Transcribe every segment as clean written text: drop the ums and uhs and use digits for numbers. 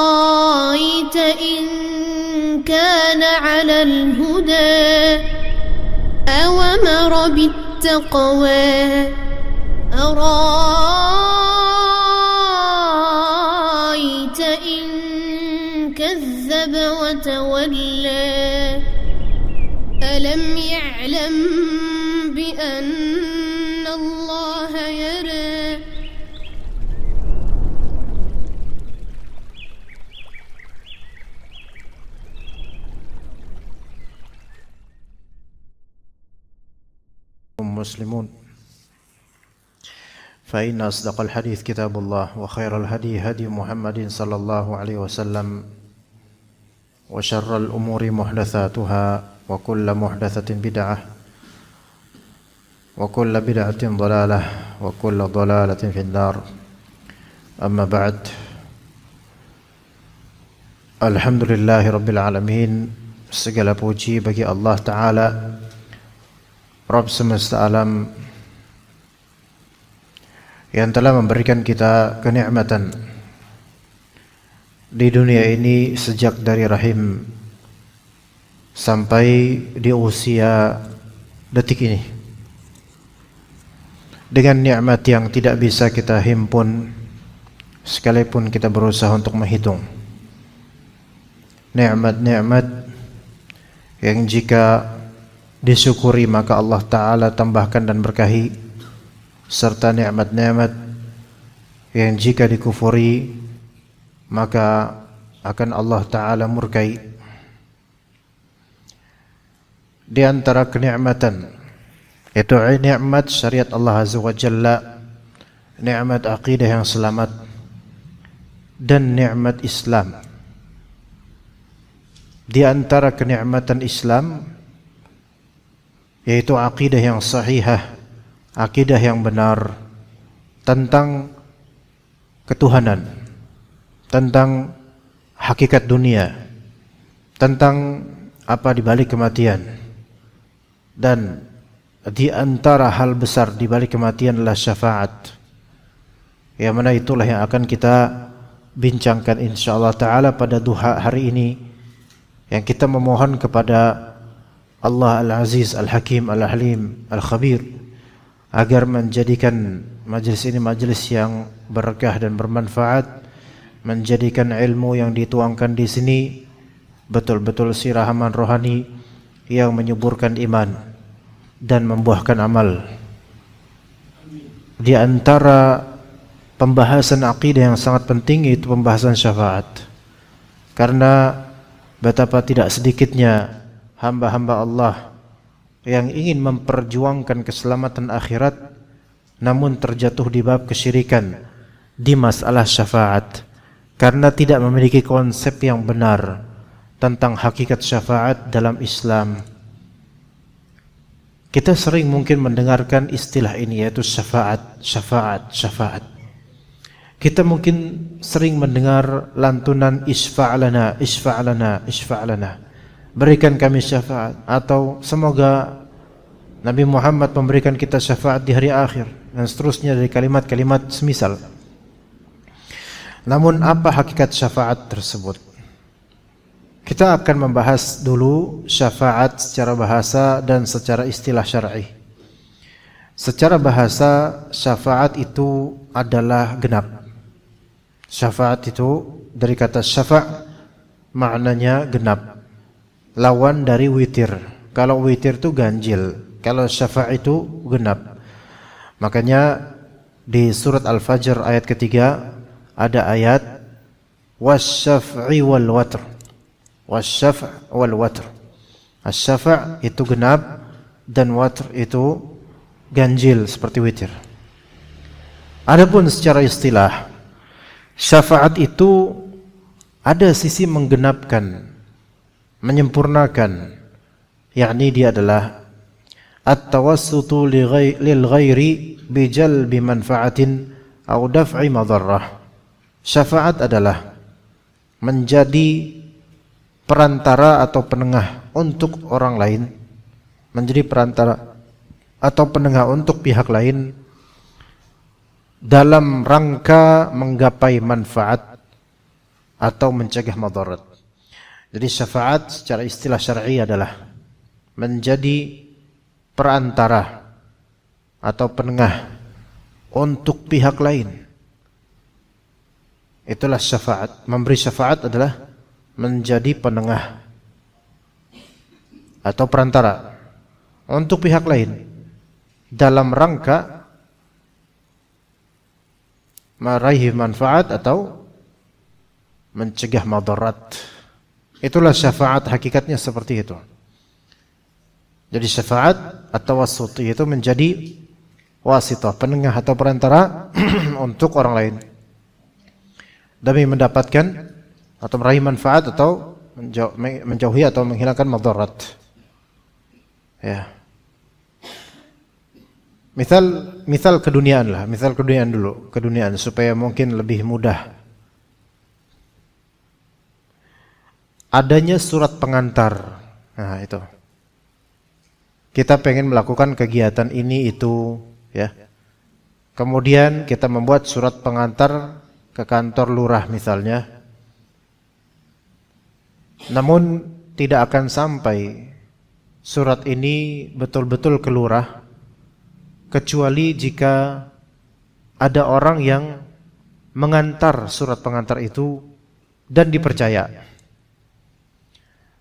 أرأيت إن كان على الهدى أو أمر بالتقوى أرأيت إن كذب وتولى ألم يعلم بأن الله يرى مسلمون فإن أصدق الحديث كتاب الله وخير الهدي هدي محمد صلى الله عليه وسلم وشر الأمور محدثاتها وكل محدثة بدعة وكل بدعة ضلالة وكل ضلالة في النار أما بعد Alhamdulillahi Rabbil Alamin. Segala puji bagi Allah Ta'ala, Rabb semesta alam, yang telah memberikan kita kenikmatan di dunia ini sejak dari rahim sampai di usia detik ini, dengan nikmat yang tidak bisa kita himpun sekalipun kita berusaha untuk menghitung. Nikmat-nikmat yang jika disyukuri maka Allah Ta'ala tambahkan dan berkahi, serta nikmat-nikmat yang jika dikufuri maka akan Allah Ta'ala murkai. Di antara kenikmatan yaitu nikmat syariat Allah Azza wa Jalla, nikmat akidah yang selamat, dan nikmat Islam. Di antara kenikmatan Islam yaitu akidah yang sahihah, akidah yang benar tentang ketuhanan, tentang hakikat dunia, tentang apa di balik kematian. Dan di antara hal besar di balik kematian adalah syafaat, yang mana itulah yang akan kita bincangkan insyaallah ta'ala pada duha hari ini, yang kita memohon kepada Allah Al-Aziz, Al-Hakim, Al-Halim, Al-Khabir agar menjadikan majelis ini majelis yang berkah dan bermanfaat, menjadikan ilmu yang dituangkan di sini betul-betul siraman rohani yang menyuburkan iman dan membuahkan amal. Di antara pembahasan akidah yang sangat penting yaitu pembahasan syafaat, karena betapa tidak sedikitnya hamba-hamba Allah yang ingin memperjuangkan keselamatan akhirat namun terjatuh di bab kesyirikan di masalah syafaat karena tidak memiliki konsep yang benar tentang hakikat syafaat dalam Islam. Kita sering mungkin mendengarkan istilah ini yaitu syafaat. Kita mungkin sering mendengar lantunan isfa'lana, berikan kami syafaat, atau semoga Nabi Muhammad memberikan kita syafaat di hari akhir, dan seterusnya dari kalimat-kalimat semisal. Namun apa hakikat syafaat tersebut? Kita akan membahas dulu syafaat secara bahasa dan secara istilah syar'i. Secara bahasa, syafaat itu adalah genap. Syafaat itu dari kata syafa' maknanya genap, lawan dari witir. Kalau witir itu ganjil, kalau syafa' itu genap. Makanya di surat Al-Fajr ayat ketiga ada ayat wasyaf'i wal watr. Wasyaf' wal watr. Asy-syafa' itu genap dan watr itu ganjil seperti witir. Adapun secara istilah, syafaat itu ada sisi menggenapkan, menyempurnakan, yakni dia adalah at-tawassutu lil ghairi bi jalbi manfaatin aw daf'i madarrah. Syafaat adalah menjadi perantara atau penengah untuk orang lain, menjadi perantara atau penengah untuk pihak lain dalam rangka menggapai manfaat atau mencegah madarat. Jadi syafaat secara istilah syar'i adalah menjadi perantara atau penengah untuk pihak lain. Itulah syafaat. Memberi syafaat adalah menjadi penengah atau perantara untuk pihak lain dalam rangka meraih manfaat atau mencegah madarat. Itulah syafaat, hakikatnya seperti itu. Jadi syafaat atau wasuti itu menjadi wasitah, penengah atau perantara untuk orang lain demi mendapatkan atau meraih manfaat atau menjauhi atau menghilangkan madarat. Ya. Misal keduniaan lah, misal keduniaan dulu, keduniaan supaya mungkin lebih mudah. Adanya surat pengantar. Nah, itu. Kita pengen melakukan kegiatan ini itu, ya. Kemudian kita membuat surat pengantar ke kantor lurah misalnya. Namun tidak akan sampai surat ini betul-betul ke lurah kecuali jika ada orang yang mengantar surat pengantar itu dan dipercaya.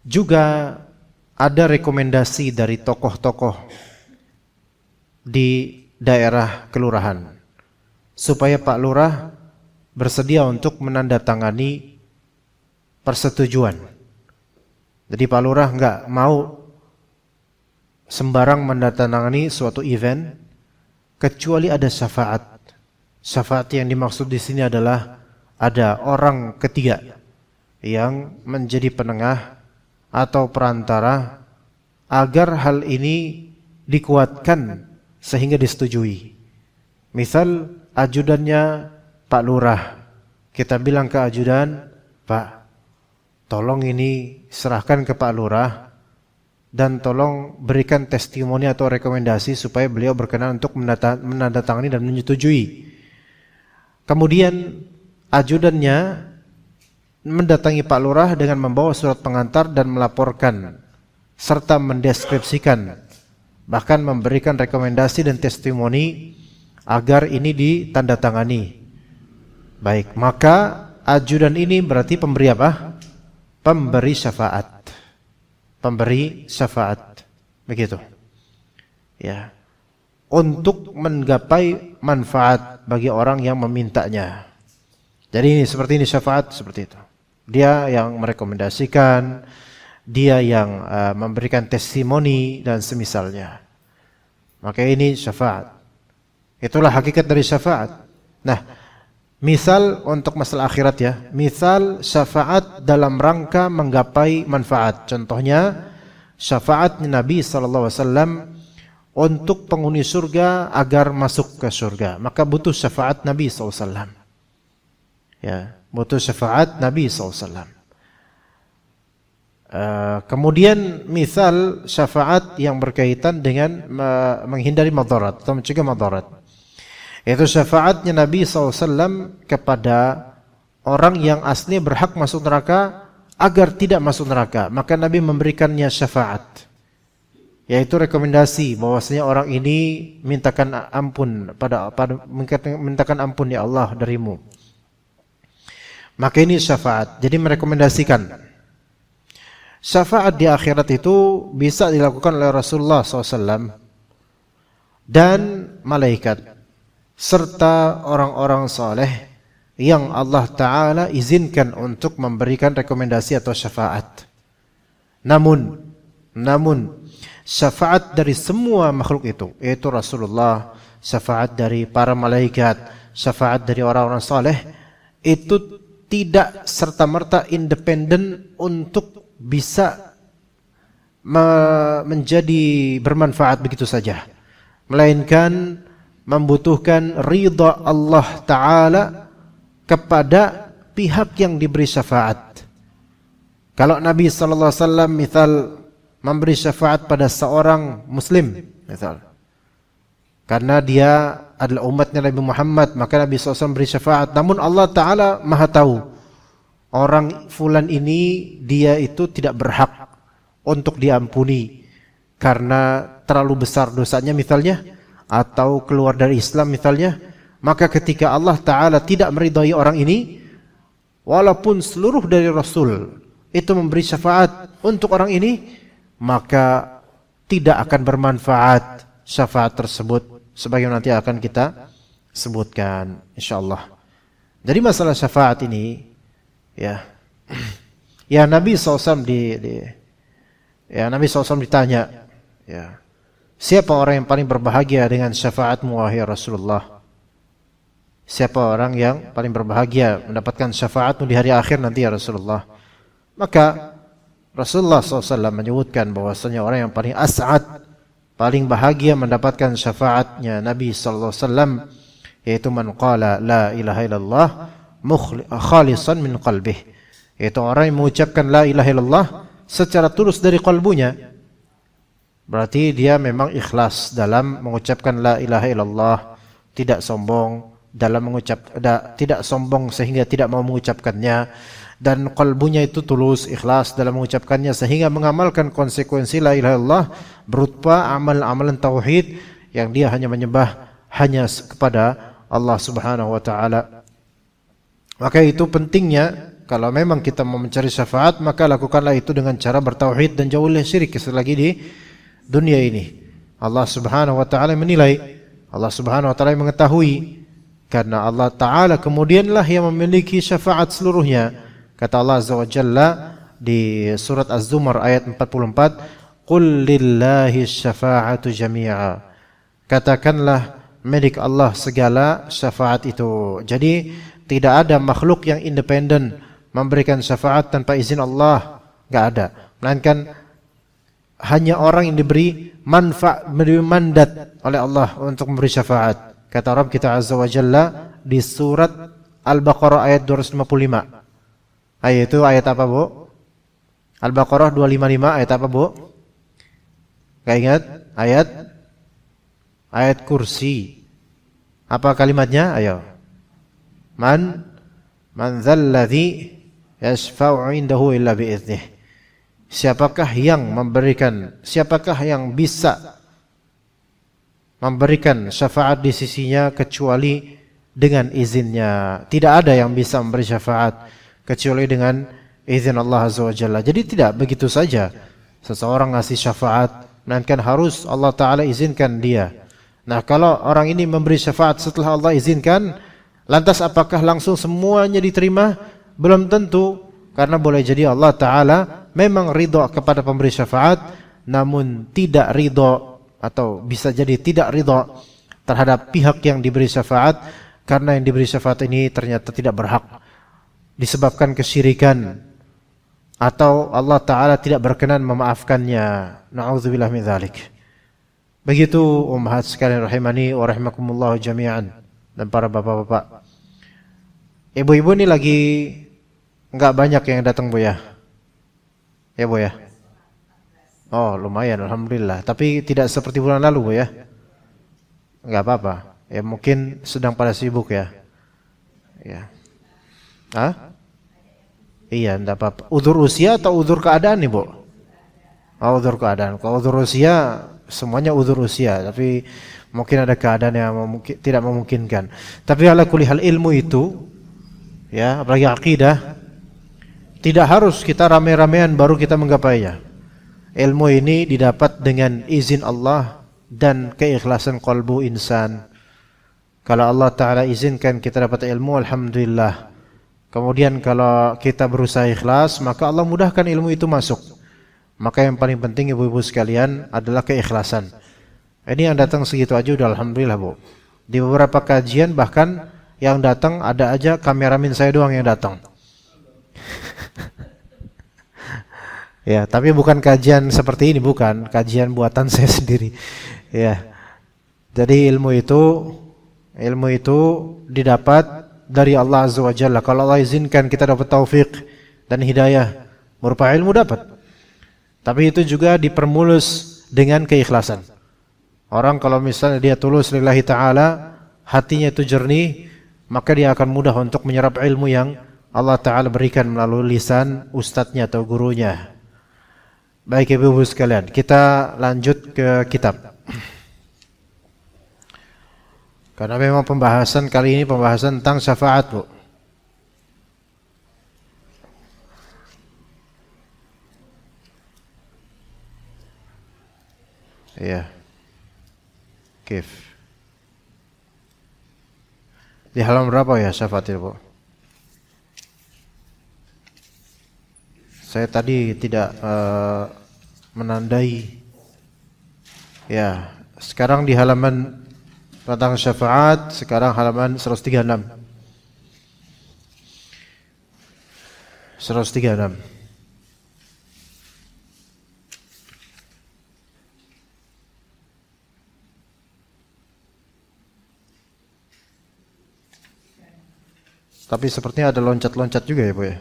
Juga ada rekomendasi dari tokoh-tokoh di daerah kelurahan supaya Pak Lurah bersedia untuk menandatangani persetujuan. Jadi Pak Lurah enggak mau sembarang menandatangani suatu event kecuali ada syafaat. Syafaat yang dimaksud di sini adalah ada orang ketiga yang menjadi penengah atau perantara agar hal ini dikuatkan sehingga disetujui. Misal ajudannya Pak Lurah, kita bilang ke ajudan, Pak, tolong ini serahkan ke Pak Lurah dan tolong berikan testimoni atau rekomendasi supaya beliau berkenan untuk menandatangani dan menyetujui. Kemudian ajudannya mendatangi Pak Lurah dengan membawa surat pengantar dan melaporkan serta mendeskripsikan, bahkan memberikan rekomendasi dan testimoni agar ini ditandatangani. Baik, maka ajudan ini berarti pemberi apa? Pemberi syafaat. Pemberi syafaat. Begitu. Ya. Untuk menggapai manfaat bagi orang yang memintanya. Jadi ini seperti ini syafaat seperti itu. Dia yang merekomendasikan, dia yang memberikan testimoni dan semisalnya. Maka ini syafaat. Itulah hakikat dari syafaat. Nah, misal untuk masalah akhirat ya, misal syafaat dalam rangka menggapai manfaat. Contohnya syafaatnya Nabi SAW untuk penghuni surga agar masuk ke surga. Maka butuh syafaat Nabi SAW. Ya, butuh syafaat Nabi SAW. Kemudian misal syafaat yang berkaitan dengan menghindari madarat atau mencegah madarat. Itu syafaatnya Nabi SAW kepada orang yang asli berhak masuk neraka agar tidak masuk neraka. Maka Nabi memberikannya syafaat, yaitu rekomendasi bahwasanya orang ini mintakan ampun mintakan ampun ya Allah darimu. Maka ini syafaat. Jadi merekomendasikan. Syafaat di akhirat itu bisa dilakukan oleh Rasulullah SAW dan malaikat serta orang-orang saleh yang Allah Ta'ala izinkan untuk memberikan rekomendasi atau syafaat. Namun syafaat dari semua makhluk itu, yaitu Rasulullah, syafaat dari para malaikat, syafaat dari orang-orang saleh, itu tidak serta-merta independen untuk bisa menjadi bermanfaat begitu saja, melainkan membutuhkan ridha Allah Ta'ala kepada pihak yang diberi syafaat. Kalau Nabi SAW misal memberi syafaat pada seorang muslim misal, karena dia adalah umatnya Nabi Muhammad, maka Nabi SAW beri syafaat. Namun Allah Ta'ala maha tahu, orang fulan ini dia itu tidak berhak untuk diampuni karena terlalu besar dosanya misalnya, atau keluar dari Islam misalnya. Maka ketika Allah Ta'ala tidak meridai orang ini, walaupun seluruh dari Rasul itu memberi syafaat untuk orang ini, maka tidak akan bermanfaat syafaat tersebut, sebagaimana nanti akan kita sebutkan insyaallah. Jadi masalah syafaat ini ya Nabi SAW Nabi SAW ditanya, ya, siapa orang yang paling berbahagia dengan syafaatmu wahai Rasulullah? Siapa orang yang paling berbahagia mendapatkan syafaatmu di hari akhir nanti ya Rasulullah? Maka Rasulullah SAW menyebutkan bahwasanya orang yang paling as'ad, paling bahagia mendapatkan syafaatnya Nabi SAW, yaitu man qala la ilaha illallah khalisan min qalbih, yaitu orang yang mengucapkan la ilaha illallah secara tulus dari kalbunya. Berarti dia memang ikhlas dalam mengucapkan la ilaha illallah, tidak sombong dalam tidak sombong sehingga tidak mau mengucapkannya, dan kalbunya itu tulus, ikhlas dalam mengucapkannya, sehingga mengamalkan konsekuensi la ilaha illallah berupa amal-amalan tauhid yang dia hanya menyembah hanya kepada Allah Subhanahu wa taala. Maka itu pentingnya, kalau memang kita mau mencari syafaat, maka lakukanlah itu dengan cara bertauhid dan jauhilah syirik selagi di dunia ini. Allah Subhanahu wa taala menilai, Allah Subhanahu wa taala mengetahui, karena Allah Ta'ala kemudianlah yang memiliki syafaat seluruhnya. Kata Allah Azza wa Jalla di surat Az-Zumar ayat 44, Qul lillahi syafa'atu jami'a. Katakanlah milik Allah segala syafaat itu. Jadi tidak ada makhluk yang independen memberikan syafaat tanpa izin Allah, enggak ada. Melainkan hanya orang yang diberi mandat oleh Allah untuk memberi syafaat. Kata Rabb kita Azza wa Jalla di surat Al-Baqarah ayat 255. Ayat itu ayat apa, Bu? Al-Baqarah 255 ayat apa, Bu? Gak ingat? Ayat kursi. Apa kalimatnya? Ayo. Man dzalladzi yashfa'u 'indahu illa bi'idnih. Siapakah yang bisa memberikan syafaat di sisinya kecuali dengan izinnya. Tidak ada yang bisa memberi syafaat kecuali dengan izin Allah Azza wa Jalla. Jadi tidak begitu saja seseorang ngasih syafaat, melainkan harus Allah Ta'ala izinkan dia. Nah, kalau orang ini memberi syafaat setelah Allah izinkan, lantas apakah langsung semuanya diterima? Belum tentu, karena boleh jadi Allah Ta'ala memang ridho kepada pemberi syafaat, namun tidak ridho, atau bisa jadi tidak ridha terhadap pihak yang diberi syafaat, karena yang diberi syafaat ini ternyata tidak berhak, disebabkan kesyirikan, atau Allah Ta'ala tidak berkenan memaafkannya. Na'udzubillah min dzalik. Begitu ummahat sekalian rahimani wa rahimakumullah jami'an, dan para bapak-bapak. Ibu-ibu ini lagi enggak banyak yang datang, Bu ya? Ya, Bu ya? Oh, lumayan, alhamdulillah. Tapi tidak seperti bulan lalu, Bu ya? Enggak apa-apa. Ya mungkin sedang pada sibuk ya. Ya. Hah? Iya, enggak apa-apa. Udzur usia atau udzur keadaan nih, Bu? Oh, udzur keadaan. Kalau udzur usia, semuanya udzur usia, tapi mungkin ada keadaan yang tidak memungkinkan. Tapi ala kulli hal, ilmu itu ya, apalagi akidah, tidak harus kita rame-ramean baru kita menggapainya. Ilmu ini didapat dengan izin Allah dan keikhlasan qalbu insan. Kalau Allah Ta'ala izinkan kita dapat ilmu, alhamdulillah. Kemudian kalau kita berusaha ikhlas, maka Allah mudahkan ilmu itu masuk. Maka yang paling penting ibu-ibu sekalian adalah keikhlasan. Ini yang datang segitu aja udah alhamdulillah, Bu. Di beberapa kajian bahkan yang datang ada aja kameramen saya doang yang datang. Ya, tapi bukan kajian seperti ini, bukan kajian buatan saya sendiri. Ya, jadi ilmu itu didapat dari Allah Azza wa Jalla. Kalau Allah izinkan kita dapat taufik dan hidayah berupa ilmu, dapat. Tapi itu juga dipermulus dengan keikhlasan. Orang kalau misalnya dia tulus lillahi ta'ala, hatinya itu jernih, maka dia akan mudah untuk menyerap ilmu yang Allah Ta'ala berikan melalui lisan ustadznya atau gurunya. Baik ibu-ibu sekalian, kita lanjut ke kitab. Karena memang pembahasan kali ini pembahasan tentang syafaat, Bu. Iya. Kif. Di halaman berapa ya syafaat itu, Bu? Saya tadi tidak menandai. Ya, sekarang di halaman tentang syafaat, sekarang halaman 136. 136. Tapi sepertinya ada loncat-loncat juga ya, Bu ya.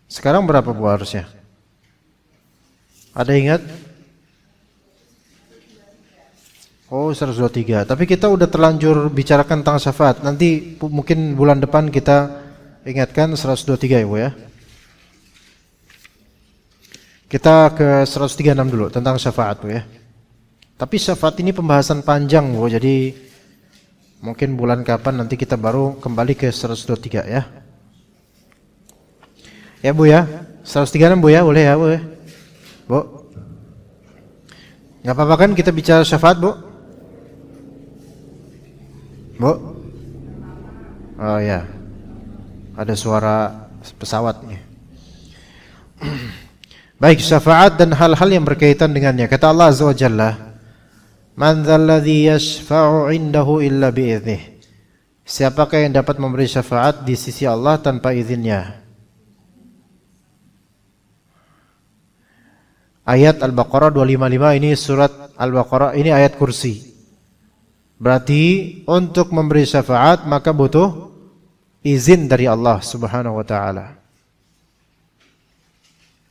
Sekarang berapa, Bu, harusnya? Ada ingat? Oh, 123. Tapi kita udah terlanjur bicarakan tentang syafaat. Nanti mungkin bulan depan kita ingatkan 123 ya, Bu ya. Kita ke 136 dulu tentang syafaat, Bu ya. Tapi syafaat ini pembahasan panjang, Bu. Jadi mungkin bulan kapan nanti kita baru kembali ke 123 ya. Ya, Bu ya. 136, Bu ya, boleh ya, Bu ya. Bu. Enggak apa-apa kan kita bicara syafaat, Bu? Bu? Oh ya. Ada suara pesawat nih. Baik, syafaat dan hal-hal yang berkaitan dengannya. Kata Allah Azza wa Jalla, "Man dzalladzi yashfa'u 'indahu illa bi'idhnih." Siapakah yang dapat memberi syafaat di sisi Allah tanpa izinnya? Ayat Al-Baqarah 255, ini surat Al-Baqarah, ini ayat kursi. Berarti untuk memberi syafaat maka butuh izin dari Allah Subhanahu wa taala.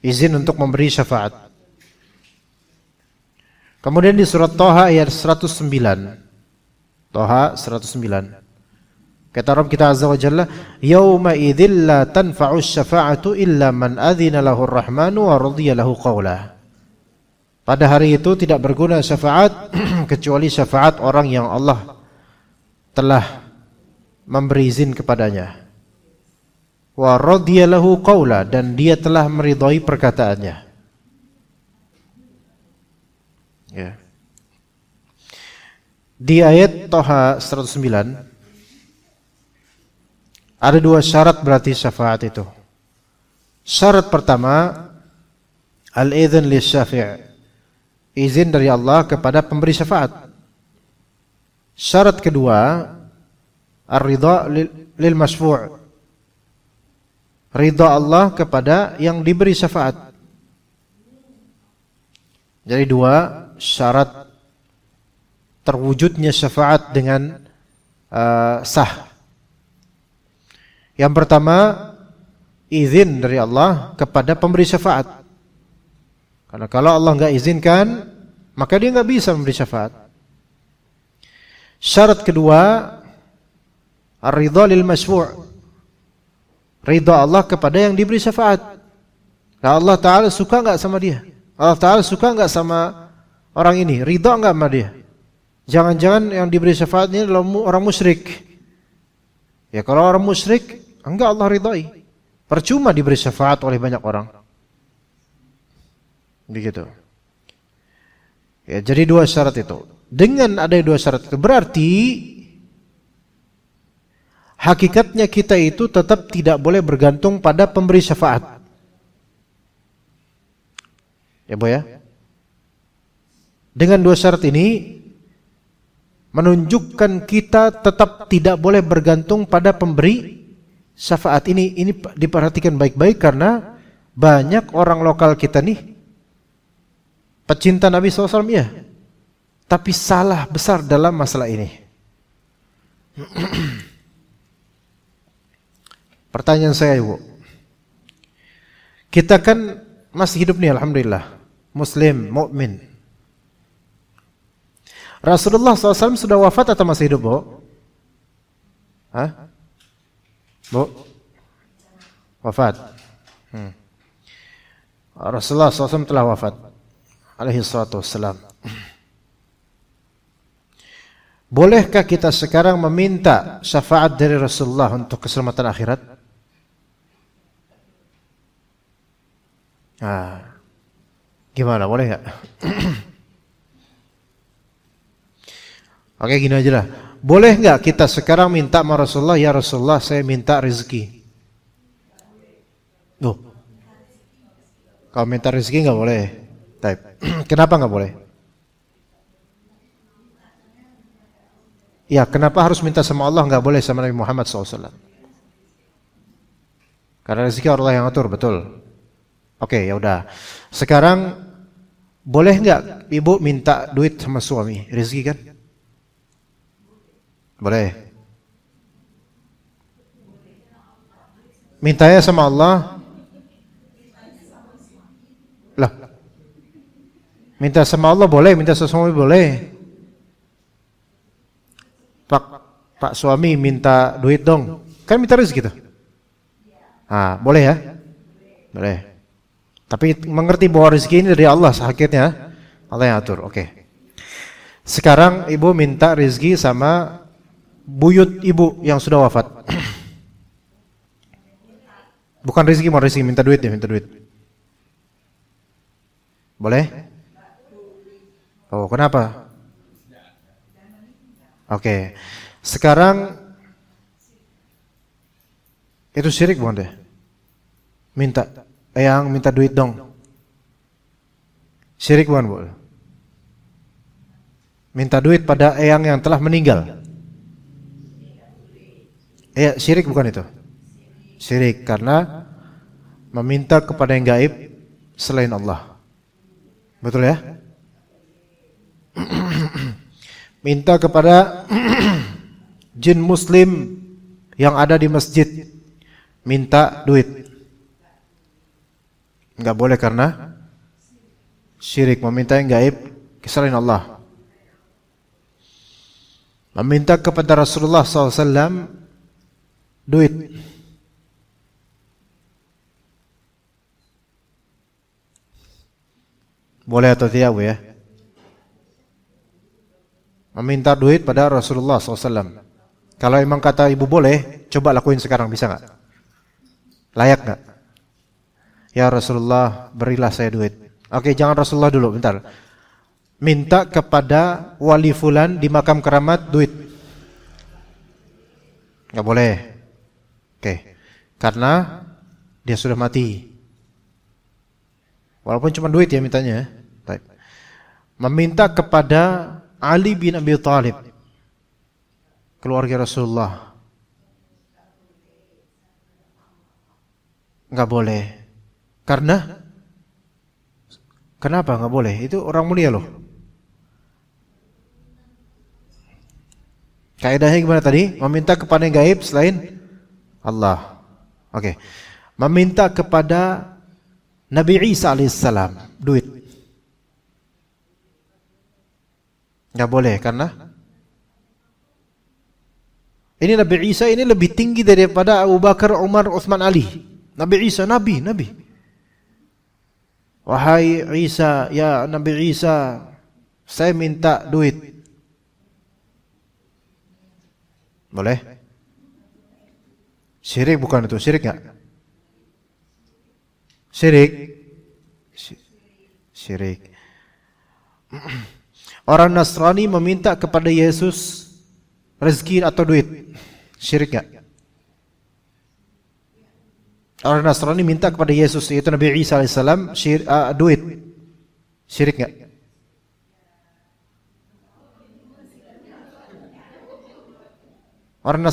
Izin untuk memberi syafaat. Kemudian di surat Thaha ayat 109. Thaha 109. Kata Rabb kita Azza wa Jalla, "Yauma idzil la tanfa'u syafa'atu illa man adzina lahu ar-rahmanu wa radiya lahu qawla." Pada hari itu tidak berguna syafaat kecuali syafaat orang yang Allah telah memberi izin kepadanya. Wa radiya lahu qawla, dan dia telah meridhai perkataannya. Ya. Di ayat Thaha 109 ada dua syarat berarti syafaat itu. Syarat pertama, al-idzn lisyafi', izin dari Allah kepada pemberi syafaat. Syarat kedua, ar-ridha lil masyfu', ridha Allah kepada yang diberi syafaat. Jadi dua syarat terwujudnya syafaat dengan sah. Yang pertama, izin dari Allah kepada pemberi syafaat. Karena kalau Allah enggak izinkan, maka dia enggak bisa memberi syafaat. Syarat kedua, ar-ridha lil masyfu', ridha Allah kepada yang diberi syafaat. Nah, Allah Ta'ala suka enggak sama dia? Allah Ta'ala suka enggak sama orang ini? Ridha enggak sama dia? Jangan-jangan yang diberi syafaat ini adalah orang musyrik. Ya, kalau orang musyrik enggak Allah ridhai. Percuma diberi syafaat oleh banyak orang. Begitu. Ya, jadi dua syarat itu. Dengan ada dua syarat itu berarti hakikatnya kita itu tetap tidak boleh bergantung pada pemberi syafaat. Ya, Bu ya. Dengan dua syarat ini menunjukkan kita tetap tidak boleh bergantung pada pemberi syafaat. Ini diperhatikan baik-baik karena banyak orang lokal kita nih pecinta Nabi SAW, ya, tapi salah besar dalam masalah ini. Pertanyaan saya, Ibu, kita kan masih hidup nih, alhamdulillah, muslim, mukmin. Rasulullah SAW sudah wafat atau masih hidup, Bu? Hah? Bu? Wafat. Rasulullah SAW telah wafat. Alaihi salatu wassalam. Bolehkah kita sekarang meminta syafaat dari Rasulullah untuk keselamatan akhirat? Gimana, boleh nggak? Oke, gini aja lah. Boleh nggak kita sekarang minta sama Rasulullah, ya Rasulullah, saya minta rezeki. Kalau minta rezeki nggak boleh. Kenapa nggak boleh? Ya, kenapa harus minta sama Allah, nggak boleh sama Nabi Muhammad SAW? Karena rezeki Allah yang atur, betul. Oke, ya udah. Sekarang boleh nggak ibu minta duit sama suami, rezeki kan? Boleh. Mintanya sama Allah. Lah. Minta sama Allah boleh, minta sama suami boleh. Pak suami minta duit dong. Kan minta rezeki tuh. Boleh ya? Boleh. Tapi mengerti bahwa rezeki ini dari Allah hakikatnya. Allah yang atur. Oke. Sekarang ibu minta rezeki sama buyut ibu yang sudah wafat. Bukan rezeki, mau rezeki, minta duit ya, minta duit. Boleh? Oh, kenapa? Oke. Sekarang itu syirik bukan deh? Minta yang minta duit dong. Syirik bukan, Bu? Minta duit pada eyang yang telah meninggal. Syirik bukan itu? Syirik karena meminta kepada yang gaib selain Allah. Betul ya? Minta kepada jin muslim yang ada di masjid, minta duit. Enggak boleh karena syirik, meminta yang gaib selain Allah. Meminta kepada Rasulullah SAW duit. Boleh atau tidak, Bu ya? Meminta duit pada Rasulullah SAW. Kalau emang kata ibu boleh, coba lakuin sekarang, bisa nggak? Layak nggak? Ya Rasulullah, berilah saya duit. Oke, jangan Rasulullah dulu, bentar. Minta kepada wali fulan di makam keramat duit. Nggak boleh. Oke, karena dia sudah mati. Walaupun cuma duit ya mintanya. Baik. Meminta kepada Ali bin Abi Thalib, keluarga Rasulullah. Nggak boleh. Karena kenapa nggak boleh? Itu orang mulia loh. Kaidahnya gimana tadi? Meminta kepada yang gaib selain Allah. Oke. Meminta kepada Nabi Isa alaihissalam duit. Nggak boleh karena ini Nabi Isa ini lebih tinggi daripada Abu Bakar, Umar, Utsman, Ali. Nabi Isa, Nabi. Wahai Isa, ya Nabi Isa, saya minta duit. Boleh? Syirik bukan itu? Syirik nggak? Syirik. Orang Nasrani meminta kepada Yesus rezeki atau duit. Syirik nggak? Orang Nasrani minta kepada Yesus, yaitu Nabi Isa alaihissalam, duit. Syirik nggak? Orang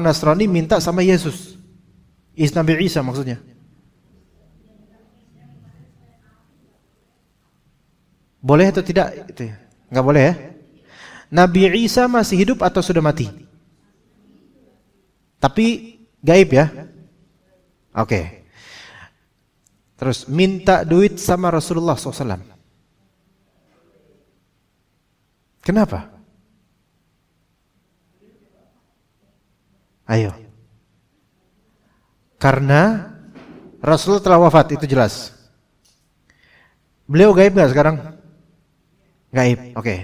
Nasrani minta sama Yesus, Nabi Isa maksudnya. Boleh atau tidak? Itu nggak boleh ya. Nabi Isa masih hidup atau sudah mati? Tapi gaib ya. Oke. Terus minta duit sama Rasulullah SAW. Kenapa? Ayo. Karena Rasul telah wafat, itu jelas. Beliau gaib nggak sekarang? Gaib, oke.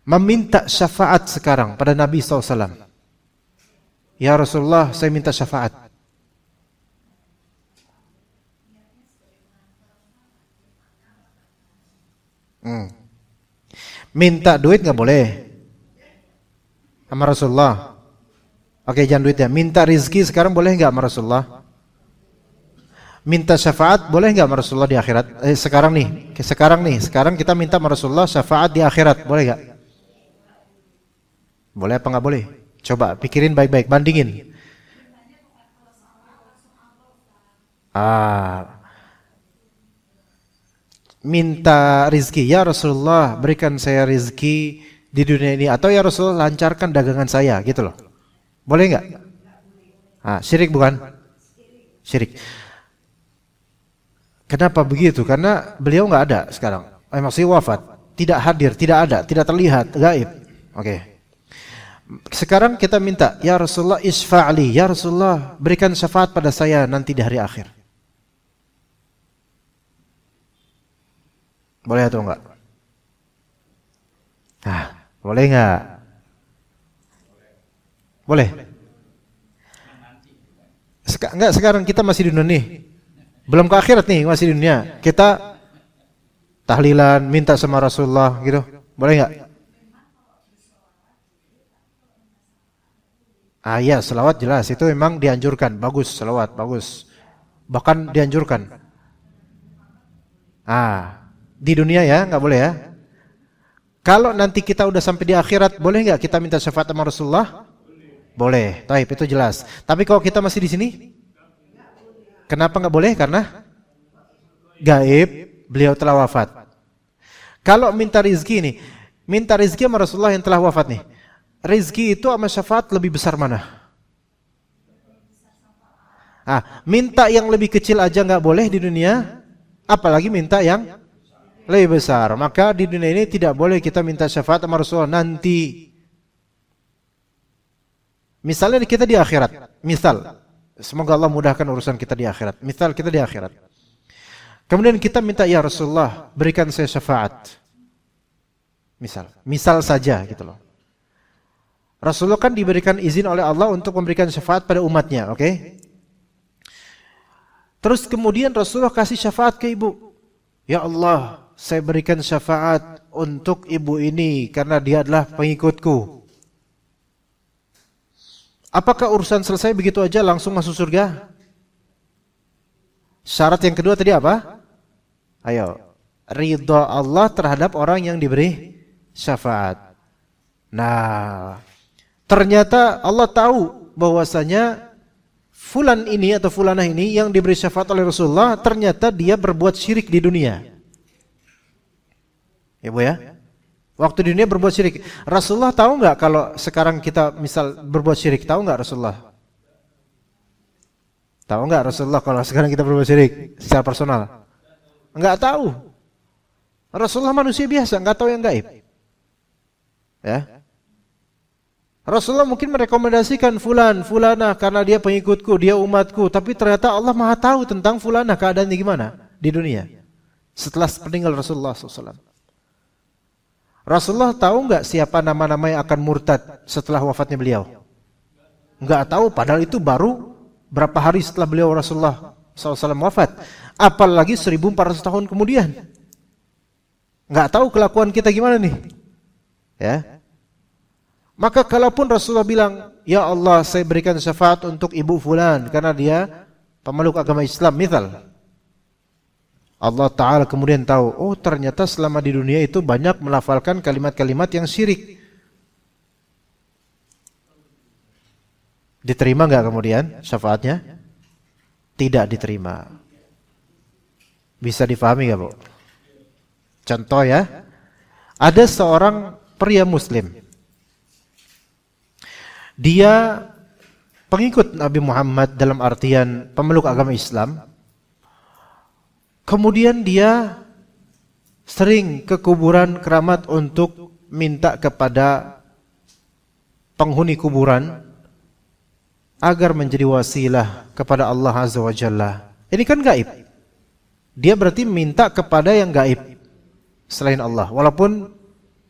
Meminta syafaat sekarang pada Nabi SAW. Ya Rasulullah, saya minta syafaat. Minta duit nggak boleh sama Rasulullah. Oke, jangan duitnya. Minta rizki sekarang boleh nggak sama Rasulullah? Minta syafaat boleh nggak sama Rasulullah di akhirat? Sekarang kita minta sama Rasulullah syafaat di akhirat, boleh nggak? Boleh apa nggak boleh? Coba pikirin baik-baik, bandingin. Minta rizki, ya Rasulullah berikan saya rizki di dunia ini, atau ya Rasulullah lancarkan dagangan saya, gitu loh. Boleh nggak? Syirik bukan? Syirik. Kenapa begitu? Karena beliau nggak ada sekarang, masih wafat, tidak hadir, tidak ada, tidak terlihat, gaib. Oke. Sekarang kita minta, ya Rasulullah isfa'li, ya Rasulullah berikan syafaat pada saya nanti di hari akhir. Boleh atau enggak? Boleh enggak? Boleh. Enggak, sekarang kita masih di dunia nih. Belum ke akhirat nih, masih di dunia. Kita tahlilan, minta sama Rasulullah gitu. Boleh enggak? Ya, selawat jelas, itu memang dianjurkan, bagus, selawat, bagus. Bahkan dianjurkan. Di dunia ya, nggak boleh ya. Kalau nanti kita udah sampai di akhirat, boleh nggak kita minta syafaat sama Rasulullah? Boleh, taib, itu jelas. Tapi kalau kita masih di sini, kenapa nggak boleh? Karena gaib, beliau telah wafat. Kalau minta rizki nih, minta rizki sama Rasulullah yang telah wafat nih. Rizki itu sama syafaat lebih besar mana? Minta yang lebih kecil aja nggak boleh di dunia, apalagi minta yang lebih besar. Maka di dunia ini tidak boleh kita minta syafaat sama Rasulullah nanti. Misalnya kita di akhirat, misal, semoga Allah mudahkan urusan kita di akhirat. Misal kita di akhirat, kemudian kita minta, ya Rasulullah berikan saya syafaat. Misal saja gitu loh. Rasulullah kan diberikan izin oleh Allah untuk memberikan syafaat pada umatnya, oke? Terus kemudian Rasulullah kasih syafaat ke ibu. Ya Allah, saya berikan syafaat untuk ibu ini karena dia adalah pengikutku. Apakah urusan selesai begitu aja langsung masuk surga? Syarat yang kedua tadi apa? Ayo, ridha Allah terhadap orang yang diberi syafaat. Nah, ternyata Allah tahu bahwasanya fulan ini atau fulanah ini yang diberi syafaat oleh Rasulullah ternyata dia berbuat syirik di dunia. Ya Bu ya? Waktu di dunia berbuat syirik. Rasulullah tahu nggak kalau sekarang kita misal berbuat syirik? Tahu nggak Rasulullah? Tahu nggak Rasulullah kalau sekarang kita berbuat syirik secara personal? Nggak tahu. Rasulullah manusia biasa, nggak tahu yang gaib. Ya. Rasulullah mungkin merekomendasikan fulan, fulanah karena dia pengikutku, dia umatku, tapi ternyata Allah Maha tahu tentang fulanah keadaannya gimana di dunia setelah meninggal Rasulullah SAW. Rasulullah tahu nggak siapa nama-nama yang akan murtad setelah wafatnya beliau? Nggak tahu, padahal itu baru berapa hari setelah beliau Rasulullah SAW wafat, apalagi 1400 tahun kemudian. Nggak tahu kelakuan kita gimana nih, ya. Maka kalaupun Rasulullah bilang, ya Allah saya berikan syafaat untuk ibu fulan karena dia pemeluk agama Islam, misal, Allah Ta'ala kemudian tahu, oh ternyata selama di dunia itu banyak melafalkan kalimat-kalimat yang syirik. Diterima nggak kemudian syafaatnya? Tidak diterima. Bisa difahami nggak Bu? Contoh ya, ada seorang pria muslim. Dia pengikut Nabi Muhammad dalam artian pemeluk agama Islam. Kemudian dia sering ke kuburan keramat untuk minta kepada penghuni kuburan agar menjadi wasilah kepada Allah Azza wa Jalla. Ini kan gaib. Dia berarti minta kepada yang gaib selain Allah. Walaupun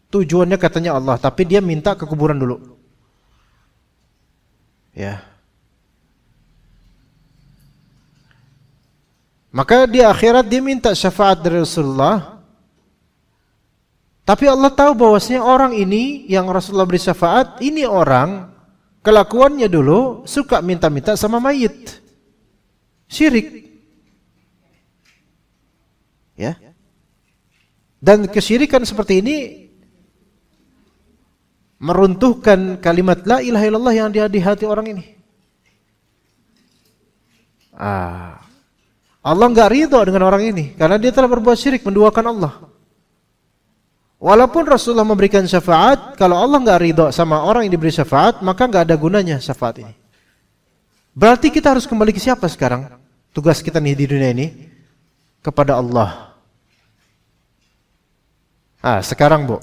tujuannya katanya Allah, tapi dia minta ke kuburan dulu. Ya. Maka di akhirat dia minta syafaat dari Rasulullah. Tapi Allah tahu bahwasanya orang ini yang Rasulullah beri syafaat, ini orang kelakuannya dulu suka minta-minta sama mayit. Syirik. Ya. Dan kesyirikan seperti ini meruntuhkan kalimat la ilaha illallah yang ada di hati orang ini. Allah enggak ridho dengan orang ini karena dia telah berbuat syirik, menduakan Allah. Walaupun Rasulullah memberikan syafaat, kalau Allah enggak ridho sama orang yang diberi syafaat, maka enggak ada gunanya syafaat ini. Berarti kita harus kembali ke siapa sekarang? Tugas kita nih di dunia ini kepada Allah. Sekarang Bu,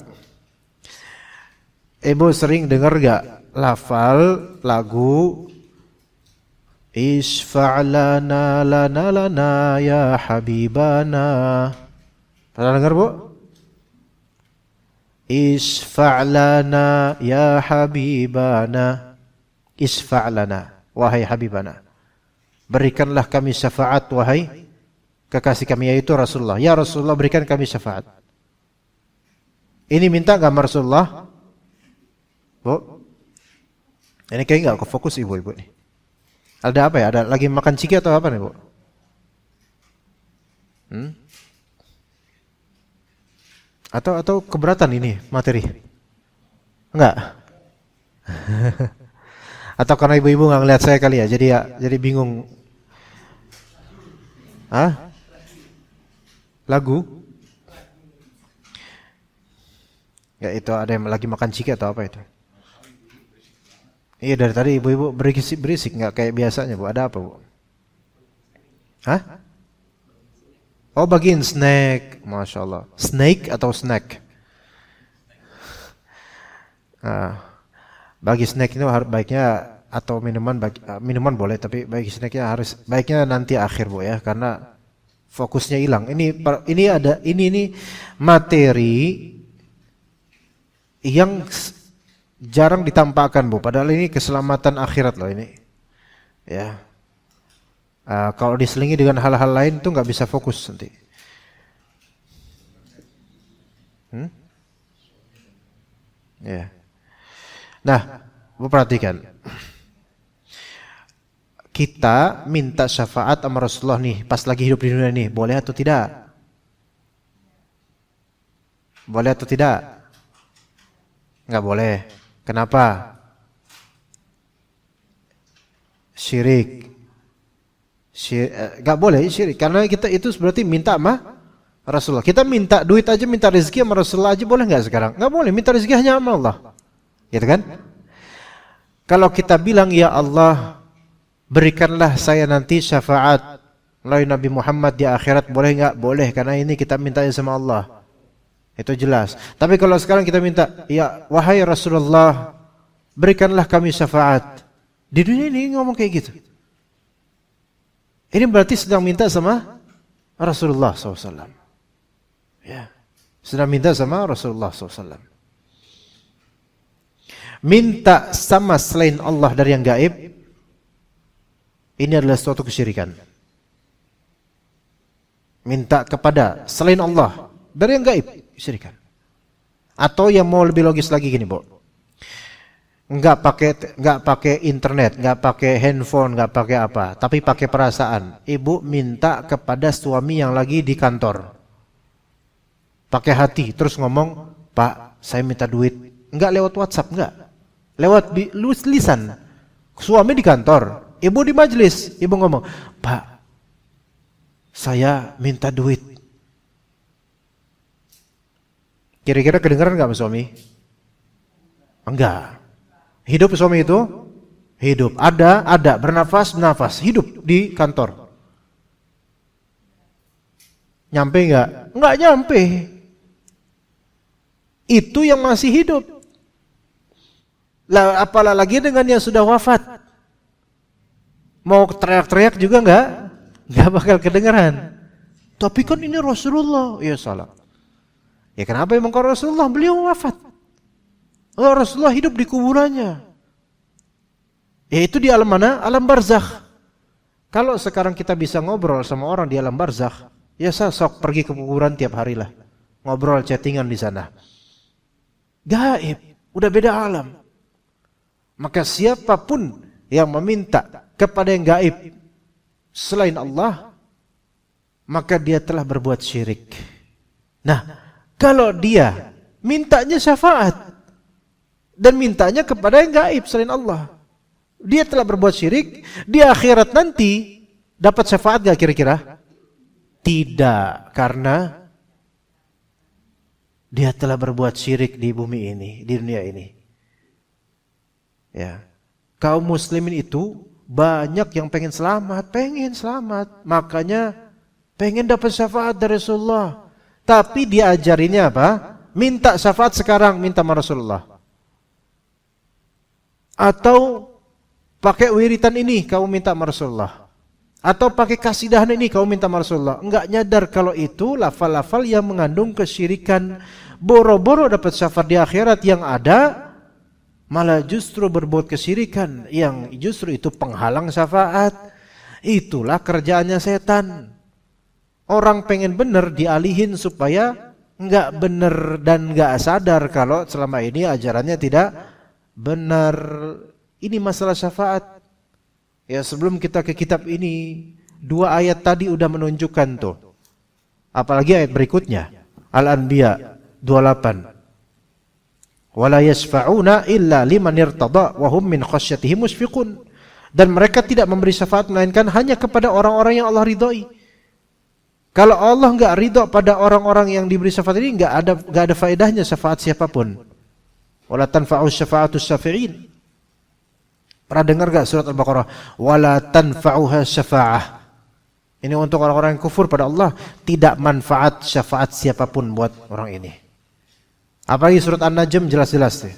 Ibu sering dengar gak lafal lagu Isfa'lana lana lana ya habibana? Pernah dengar Bu? Isfa'lana ya habibana. Isfa'lana, wahai habibana, berikanlah kami syafaat wahai kekasih kami, yaitu Rasulullah. Ya Rasulullah, berikan kami syafaat. Ini minta gak Rasulullah? Bu, ini kayak nggak kefokus ibu-ibu nih. Ada apa ya? Ada lagi makan ciki atau apa nih Bu? Atau keberatan ini materi? Enggak? Atau karena ibu-ibu nggak ngeliat saya kali ya, jadi bingung. Lagu? Ya itu ada yang lagi makan ciki atau apa itu? Iya, dari tadi ibu-ibu berisik nggak kayak biasanya Bu. Ada apa Bu? Oh, bagiin snack, masya Allah. Snake atau snack? Bagi snack itu harus baiknya atau minuman boleh, tapi bagi snacknya harus baiknya nanti akhir Bu ya, karena fokusnya hilang. Ini materi yang jarang ditampakkan Bu, padahal ini keselamatan akhirat loh ini. Ya. Kalau diselingi dengan hal-hal lain tuh nggak bisa fokus nanti. Ya. Nah, Bu perhatikan. Kita minta syafaat sama Rasulullah nih pas lagi hidup di dunia nih, boleh atau tidak? Boleh atau tidak? Nggak boleh. Kenapa? Syirik. Gak boleh syirik, karena kita itu berarti minta sama Rasulullah. Kita minta duit aja, minta rezeki sama Rasulullah aja boleh nggak sekarang? Nggak boleh, minta rezeki hanya sama Allah, gitu kan? Kalau kita bilang ya Allah, berikanlah saya nanti syafaat melalui Nabi Muhammad di akhirat, boleh nggak? Boleh, karena ini kita mintanya sama Allah. Itu jelas. Tapi kalau sekarang kita minta, ya wahai Rasulullah, berikanlah kami syafaat. Di dunia ini ngomong kayak gitu. Ini berarti sedang minta sama Rasulullah SAW. Ya, sedang minta sama Rasulullah SAW. Minta sama selain Allah dari yang gaib, ini adalah suatu kesyirikan. Minta kepada selain Allah dari yang gaib, kesyirikan. Atau yang mau lebih logis lagi gini, Bu. Enggak pakai internet, enggak pakai handphone, enggak pakai apa, tapi pakai perasaan. Ibu minta kepada suami yang lagi di kantor. Pakai hati, terus ngomong, "Pak, saya minta duit." Enggak lewat WhatsApp, enggak. Lewat lisan. Suami di kantor, ibu di majelis, ibu ngomong, "Pak, saya minta duit." Kira-kira kedengaran enggak sama suami? Enggak. Hidup suami itu? Hidup. Ada. Bernafas. Hidup di kantor. Nyampe enggak? Enggak nyampe. Itu yang masih hidup. Lah apalagi dengan yang sudah wafat. Mau teriak-teriak juga enggak bakal kedengaran. Tapi kan ini Rasulullah. Ya salah. Ya kenapa emang kalau Rasulullah? Beliau wafat. Oh, Rasulullah hidup di kuburannya. Yaitu di alam mana? Alam barzakh. Kalau sekarang kita bisa ngobrol sama orang di alam barzakh, ya sok pergi ke kuburan tiap hari lah. Ngobrol, chattingan di sana. Gaib, udah beda alam. Maka siapapun yang meminta kepada yang gaib selain Allah, maka dia telah berbuat syirik. Nah, kalau dia mintanya syafaat dan mintanya kepada yang gaib selain Allah, dia telah berbuat syirik. Di akhirat nanti dapat syafaat gak kira-kira? Tidak, karena dia telah berbuat syirik di bumi ini, di dunia ini. Ya, kaum muslimin itu banyak yang pengen selamat, makanya pengen dapat syafaat dari Rasulullah. Tapi diajarinnya apa? Minta syafaat sekarang, minta sama Rasulullah. Atau pakai wiritan ini kamu minta sama Rasulullah. Atau pakai kasidahan ini kamu minta sama Rasulullah. Enggak nyadar kalau itu lafal-lafal yang mengandung kesyirikan. Boro-boro dapat syafaat di akhirat, yang ada malah justru berbuat kesyirikan, yang justru itu penghalang syafaat. Itulah kerjaannya setan. Orang pengen benar dialihin supaya enggak benar dan enggak sadar kalau selama ini ajarannya tidak benar. Ini masalah syafaat. Ya, sebelum kita ke kitab ini, 2 ayat tadi udah menunjukkan tuh. Apalagi ayat berikutnya, Al-Anbiya 28. Wala yashfa'una illa liman irtada wa hum min khasyatihi mushfiqun. Dan mereka tidak memberi syafaat melainkan hanya kepada orang-orang yang Allah ridhoi. Kalau Allah enggak ridho pada orang-orang yang diberi syafaat ini, enggak ada faedahnya syafaat siapapun. Wala tanfa'u syafa'atus syafi'in. Pernah dengar gak surat Al-Baqarah? Wala tanfa'uha syafa'ah. Ini untuk orang-orang yang kufur pada Allah, tidak manfaat syafaat siapapun buat orang ini. Apalagi surat An-Najm jelas-jelas.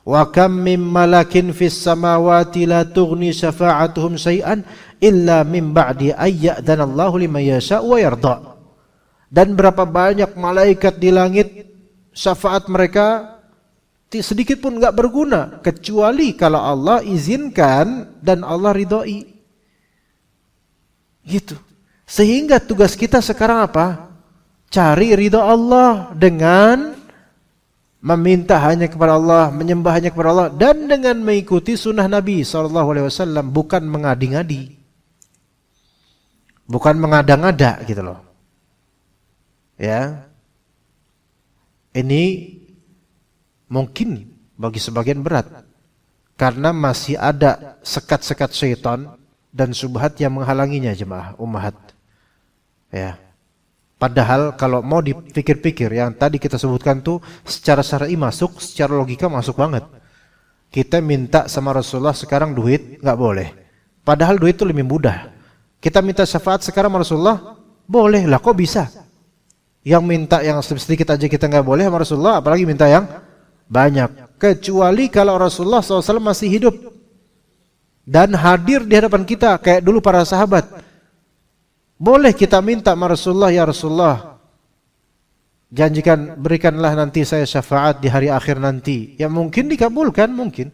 Wa kam mim malakin fis samawati la tughni syafa'atuhum syai'an illa min ba'di ayyadana Allahu liman yasha' wa yarda. Dan berapa banyak malaikat di langit, syafaat mereka sedikit pun enggak berguna kecuali kalau Allah izinkan dan Allah ridhoi. Gitu. Sehingga tugas kita sekarang apa? Cari ridha Allah dengan meminta hanya kepada Allah, menyembah hanya kepada Allah, dan dengan mengikuti sunnah Nabi SAW, bukan mengadi-ngadi, bukan mengada-ngada gitu loh. Ya, ini mungkin bagi sebagian berat karena masih ada sekat-sekat syaitan dan subhat yang menghalanginya, jemaah ummahat. Ya. Padahal kalau mau dipikir-pikir yang tadi kita sebutkan tuh secara syar'i masuk, secara logika masuk banget. Kita minta sama Rasulullah sekarang duit enggak boleh. Padahal duit itu lebih mudah. Kita minta syafaat sekarang sama Rasulullah, boleh lah, kok bisa? Yang minta yang sedikit aja kita enggak boleh sama Rasulullah, apalagi minta yang banyak. Kecuali kalau Rasulullah SAW masih hidup dan hadir di hadapan kita kayak dulu para sahabat. Boleh kita minta sama Rasulullah, ya Rasulullah, janjikan berikanlah nanti saya syafaat di hari akhir nanti. Ya mungkin dikabulkan, mungkin.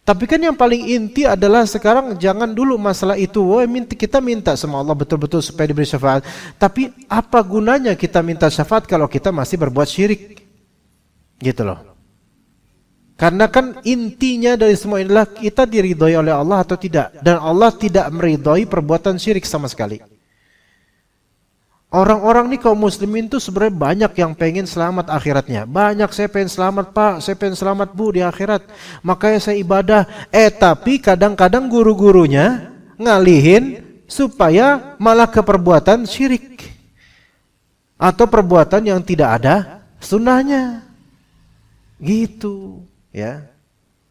Tapi kan yang paling inti adalah sekarang jangan dulu masalah itu. Kita minta sama Allah betul-betul supaya diberi syafaat. Tapi apa gunanya kita minta syafaat kalau kita masih berbuat syirik? Gitu loh. Karena kan intinya dari semua inilah kita diridhoi oleh Allah atau tidak. Dan Allah tidak meridhoi perbuatan syirik sama sekali. Orang-orang nih kaum muslimin tuh sebenarnya banyak yang pengen selamat akhiratnya. Banyak, saya pengen selamat Pak, saya pengen selamat Bu di akhirat. Makanya saya ibadah. Tapi kadang-kadang guru-gurunya ngalihin supaya malah ke perbuatan syirik. Atau perbuatan yang tidak ada sunnahnya. Gitu. Ya,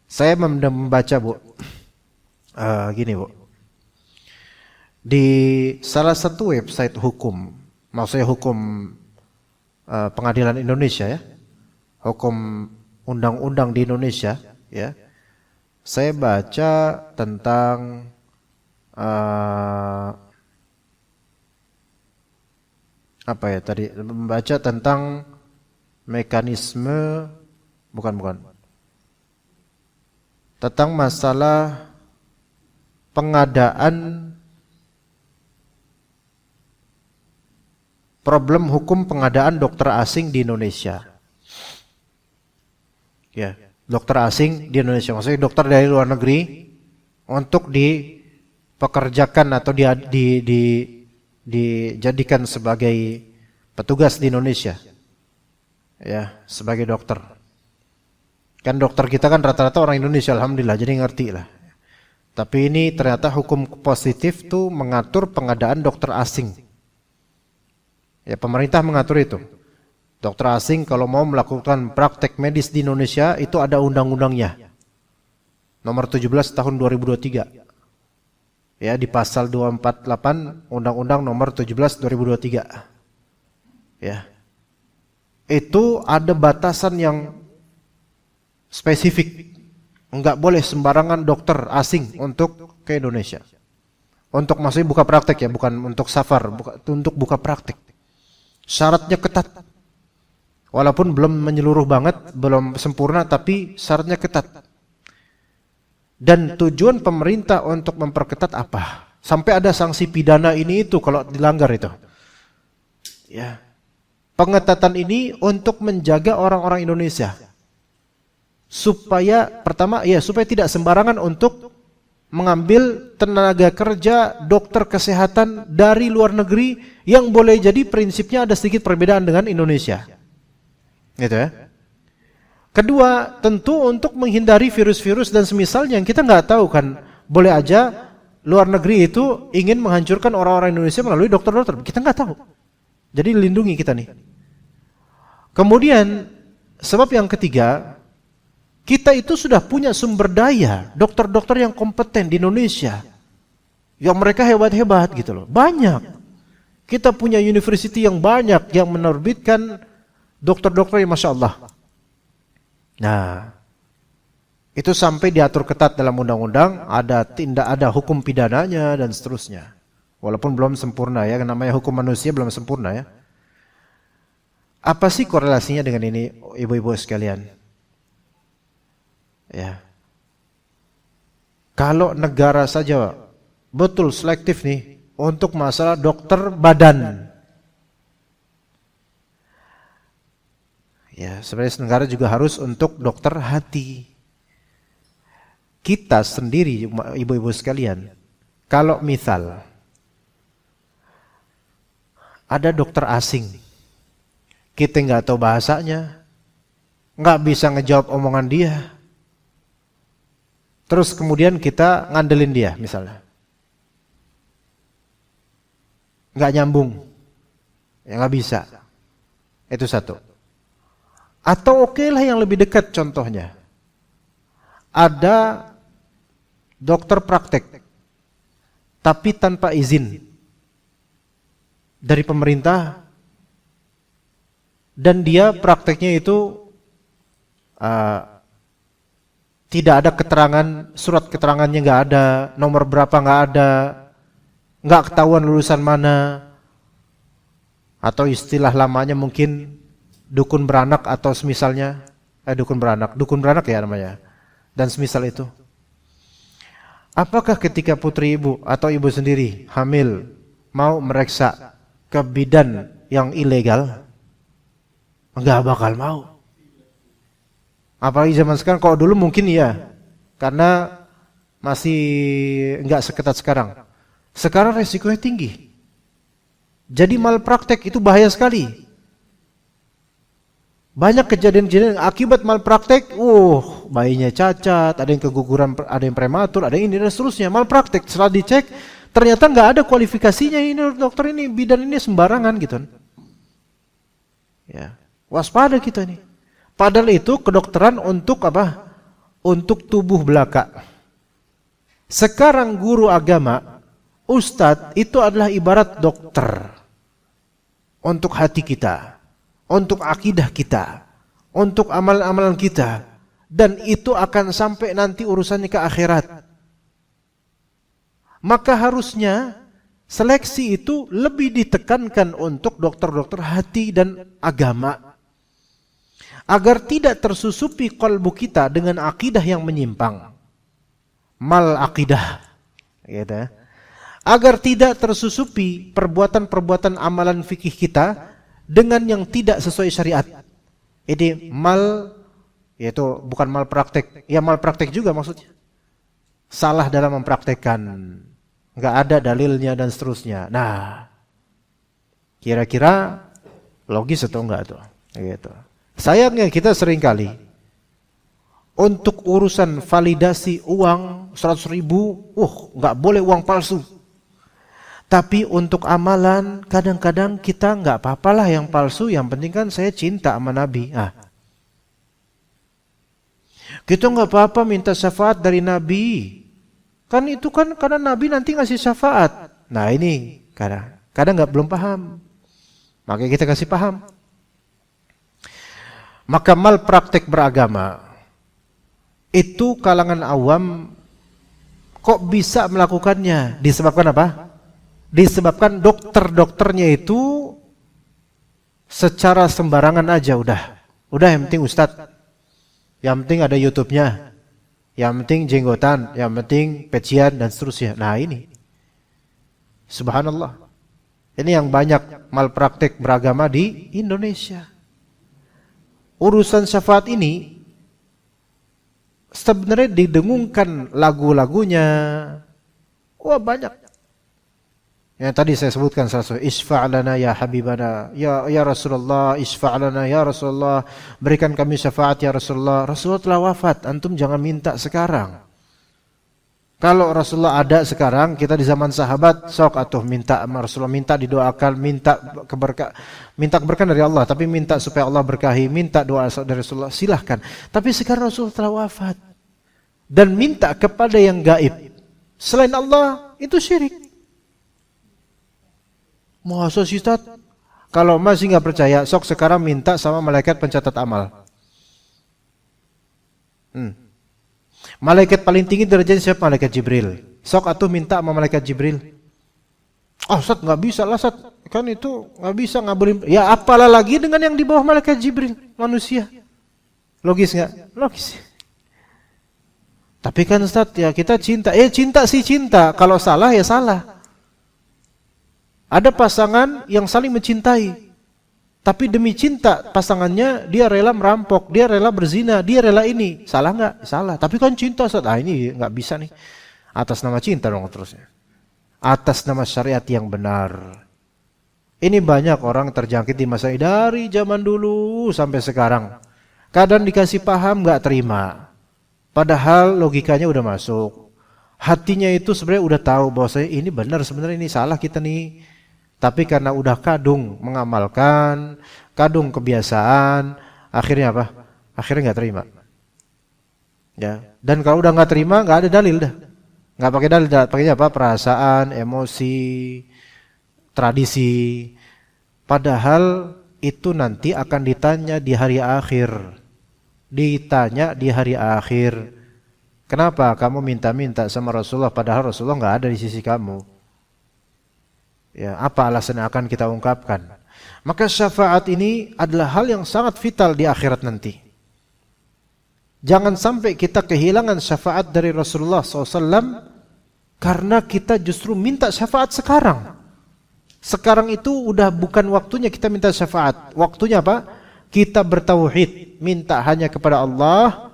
saya membaca Bu, gini Bu, di salah satu website hukum, maksudnya hukum pengadilan Indonesia ya, hukum undang-undang di Indonesia, ya, saya baca tentang apa ya tadi, membaca tentang mekanisme, bukan, tentang masalah pengadaan, problem hukum pengadaan dokter asing di Indonesia. Ya, dokter asing di Indonesia, maksudnya dokter dari luar negeri untuk dipekerjakan atau dijadikan sebagai petugas di Indonesia. Ya, sebagai dokter. Kan dokter kita kan rata-rata orang Indonesia, alhamdulillah, jadi ngerti lah. Tapi ini ternyata hukum positif tuh mengatur pengadaan dokter asing. Ya, pemerintah mengatur itu. Dokter asing kalau mau melakukan praktek medis di Indonesia itu ada undang-undangnya. Nomor 17 tahun 2023. Ya, di pasal 248 Undang-Undang nomor 17 2023. Ya. Itu ada batasan yang spesifik. Enggak boleh sembarangan dokter asing untuk ke Indonesia. Untuk maksudnya buka praktek ya, bukan untuk safar, untuk buka praktek. Syaratnya ketat. Walaupun belum menyeluruh banget, belum sempurna, tapi syaratnya ketat. Dan tujuan pemerintah untuk memperketat apa? Sampai ada sanksi pidana ini itu kalau dilanggar itu. Ya. Pengetatan ini untuk menjaga orang-orang Indonesia. Supaya pertama ya, supaya tidak sembarangan untuk mengambil tenaga kerja dokter kesehatan dari luar negeri yang boleh jadi prinsipnya ada sedikit perbedaan dengan Indonesia. Gitu ya. Kedua, tentu untuk menghindari virus-virus dan semisalnya yang kita nggak tahu kan, boleh aja luar negeri itu ingin menghancurkan orang-orang Indonesia melalui dokter-dokter. Kita nggak tahu. Jadi lindungi kita nih. Kemudian sebab yang ketiga, kita itu sudah punya sumber daya dokter-dokter yang kompeten di Indonesia, yang mereka hebat-hebat gitu loh. Banyak. Kita punya university yang banyak yang menerbitkan dokter-dokter yang Masya Allah. Nah, itu sampai diatur ketat dalam undang-undang, ada hukum pidananya dan seterusnya. Walaupun belum sempurna ya, namanya hukum manusia belum sempurna ya. Apa sih korelasinya dengan ini, ibu-ibu sekalian? Ya. Kalau negara saja betul selektif nih untuk masalah dokter badan. Ya, sebenarnya negara juga harus untuk dokter hati. Kita sendiri, ibu-ibu sekalian, kalau misal ada dokter asing, kita nggak tahu bahasanya, nggak bisa ngejawab omongan dia, terus kemudian kita ngandelin dia misalnya, nggak nyambung, ya nggak bisa, itu satu. Atau oke lah yang lebih dekat contohnya, ada dokter praktek tapi tanpa izin dari pemerintah dan dia prakteknya itu tidak ada keterangan, surat keterangannya nggak ada, nomor berapa nggak ada, nggak ketahuan lulusan mana, atau istilah lamanya mungkin dukun beranak atau semisalnya, dukun beranak ya namanya, dan semisal itu. Apakah ketika putri ibu atau ibu sendiri hamil mau mereksa ke bidan yang ilegal? Enggak bakal mau. Apalagi zaman sekarang, kalau dulu mungkin iya, karena masih enggak seketat sekarang. Sekarang resikonya tinggi. Jadi malpraktek itu bahaya sekali. Banyak kejadian-kejadian akibat malpraktek, bayinya cacat, ada yang keguguran, ada yang prematur, ada yang ini dan seterusnya. Malpraktek, setelah dicek, ternyata nggak ada kualifikasinya, ini dokter ini, bidan ini sembarangan gitu. Ya, waspada kita nih. Padahal itu kedokteran untuk apa? Untuk tubuh belaka. Sekarang guru agama, ustadz itu adalah ibarat dokter untuk hati kita, untuk akidah kita, untuk amalan-amalan kita, dan itu akan sampai nanti urusannya ke akhirat. Maka harusnya seleksi itu lebih ditekankan untuk dokter-dokter hati dan agama, agar tidak tersusupi qalbu kita dengan akidah yang menyimpang, mal akidah, gitu. Agar tidak tersusupi perbuatan-perbuatan amalan fikih kita dengan yang tidak sesuai syariat. Ini mal, yaitu bukan mal praktek, ya mal praktek juga maksudnya. Salah dalam mempraktekkan, nggak ada dalilnya dan seterusnya. Nah, kira-kira logis atau enggak tuh? Gitu. Sayangnya kita seringkali untuk urusan validasi uang 100.000, nggak boleh uang palsu. Tapi untuk amalan kadang-kadang kita nggak apa-apalah yang palsu, yang penting kan saya cinta sama Nabi. Kita nggak apa-apa minta syafaat dari Nabi. Kan itu kan karena Nabi nanti ngasih syafaat. Nah ini kadang nggak belum paham. Makanya kita kasih paham. Maka mal praktek beragama itu kalangan awam kok bisa melakukannya? Disebabkan apa? Disebabkan dokter-dokternya itu secara sembarangan aja udah yang penting ustadz, yang penting ada YouTube-nya, yang penting jenggotan, yang penting pecian dan seterusnya. Nah ini, subhanallah, ini yang banyak malpraktek beragama di Indonesia. Urusan syafaat ini sebenarnya didengungkan lagu-lagunya, wah banyak. Yang tadi saya sebutkan salah satu, isfa'lana ya habibana, ya Rasulullah, isfa'lana ya Rasulullah, berikan kami syafaat ya Rasulullah. Rasulullah telah wafat, antum jangan minta sekarang. Kalau Rasulullah ada sekarang, kita di zaman sahabat, sok atuh minta sama Rasulullah, minta didoakan, minta keberkahan dari Allah, tapi minta supaya Allah berkahi, minta doa dari Rasulullah, silahkan. Tapi sekarang Rasulullah telah wafat, dan minta kepada yang gaib selain Allah, itu syirik. Masa sih Ustaz? Kalau masih nggak percaya, sok sekarang minta sama malaikat pencatat amal. Malaikat paling tinggi derajatnya siapa? Malaikat Jibril. Sok atuh minta sama malaikat Jibril. Ustaz nggak bisa lah Ustaz, kan itu nggak bisa ngabulin. Ya apalah lagi dengan yang di bawah malaikat Jibril, manusia. Logis nggak? Logis. Tapi kan Ustaz ya kita cinta. Cinta sih cinta. Kalau salah ya salah. Ada pasangan yang saling mencintai, tapi demi cinta pasangannya dia rela merampok, dia rela berzina, dia rela ini. Salah nggak? Salah. Tapi kan cinta, ini nggak bisa nih. Atas nama cinta dong terusnya. Atas nama syariat yang benar. Ini banyak orang terjangkit di masa ini dari zaman dulu sampai sekarang. Kadang dikasih paham nggak terima. Padahal logikanya udah masuk. Hatinya itu sebenarnya udah tahu bahwa ini benar, sebenarnya ini salah kita nih. Tapi karena udah kadung mengamalkan, kadung kebiasaan, akhirnya apa? Akhirnya nggak terima. Ya. Dan kalau udah nggak terima, nggak ada dalil dah. Nggak pakai dalil, pakainya apa? Perasaan, emosi, tradisi. Padahal itu nanti akan ditanya di hari akhir. Ditanya di hari akhir. Kenapa kamu minta-minta sama Rasulullah padahal Rasulullah nggak ada di sisi kamu? Ya, apa alasan yang akan kita ungkapkan? Maka syafaat ini adalah hal yang sangat vital di akhirat nanti. Jangan sampai kita kehilangan syafaat dari Rasulullah SAW karena kita justru minta syafaat sekarang. Sekarang itu udah bukan waktunya kita minta syafaat. Waktunya apa? Kita bertauhid, minta hanya kepada Allah,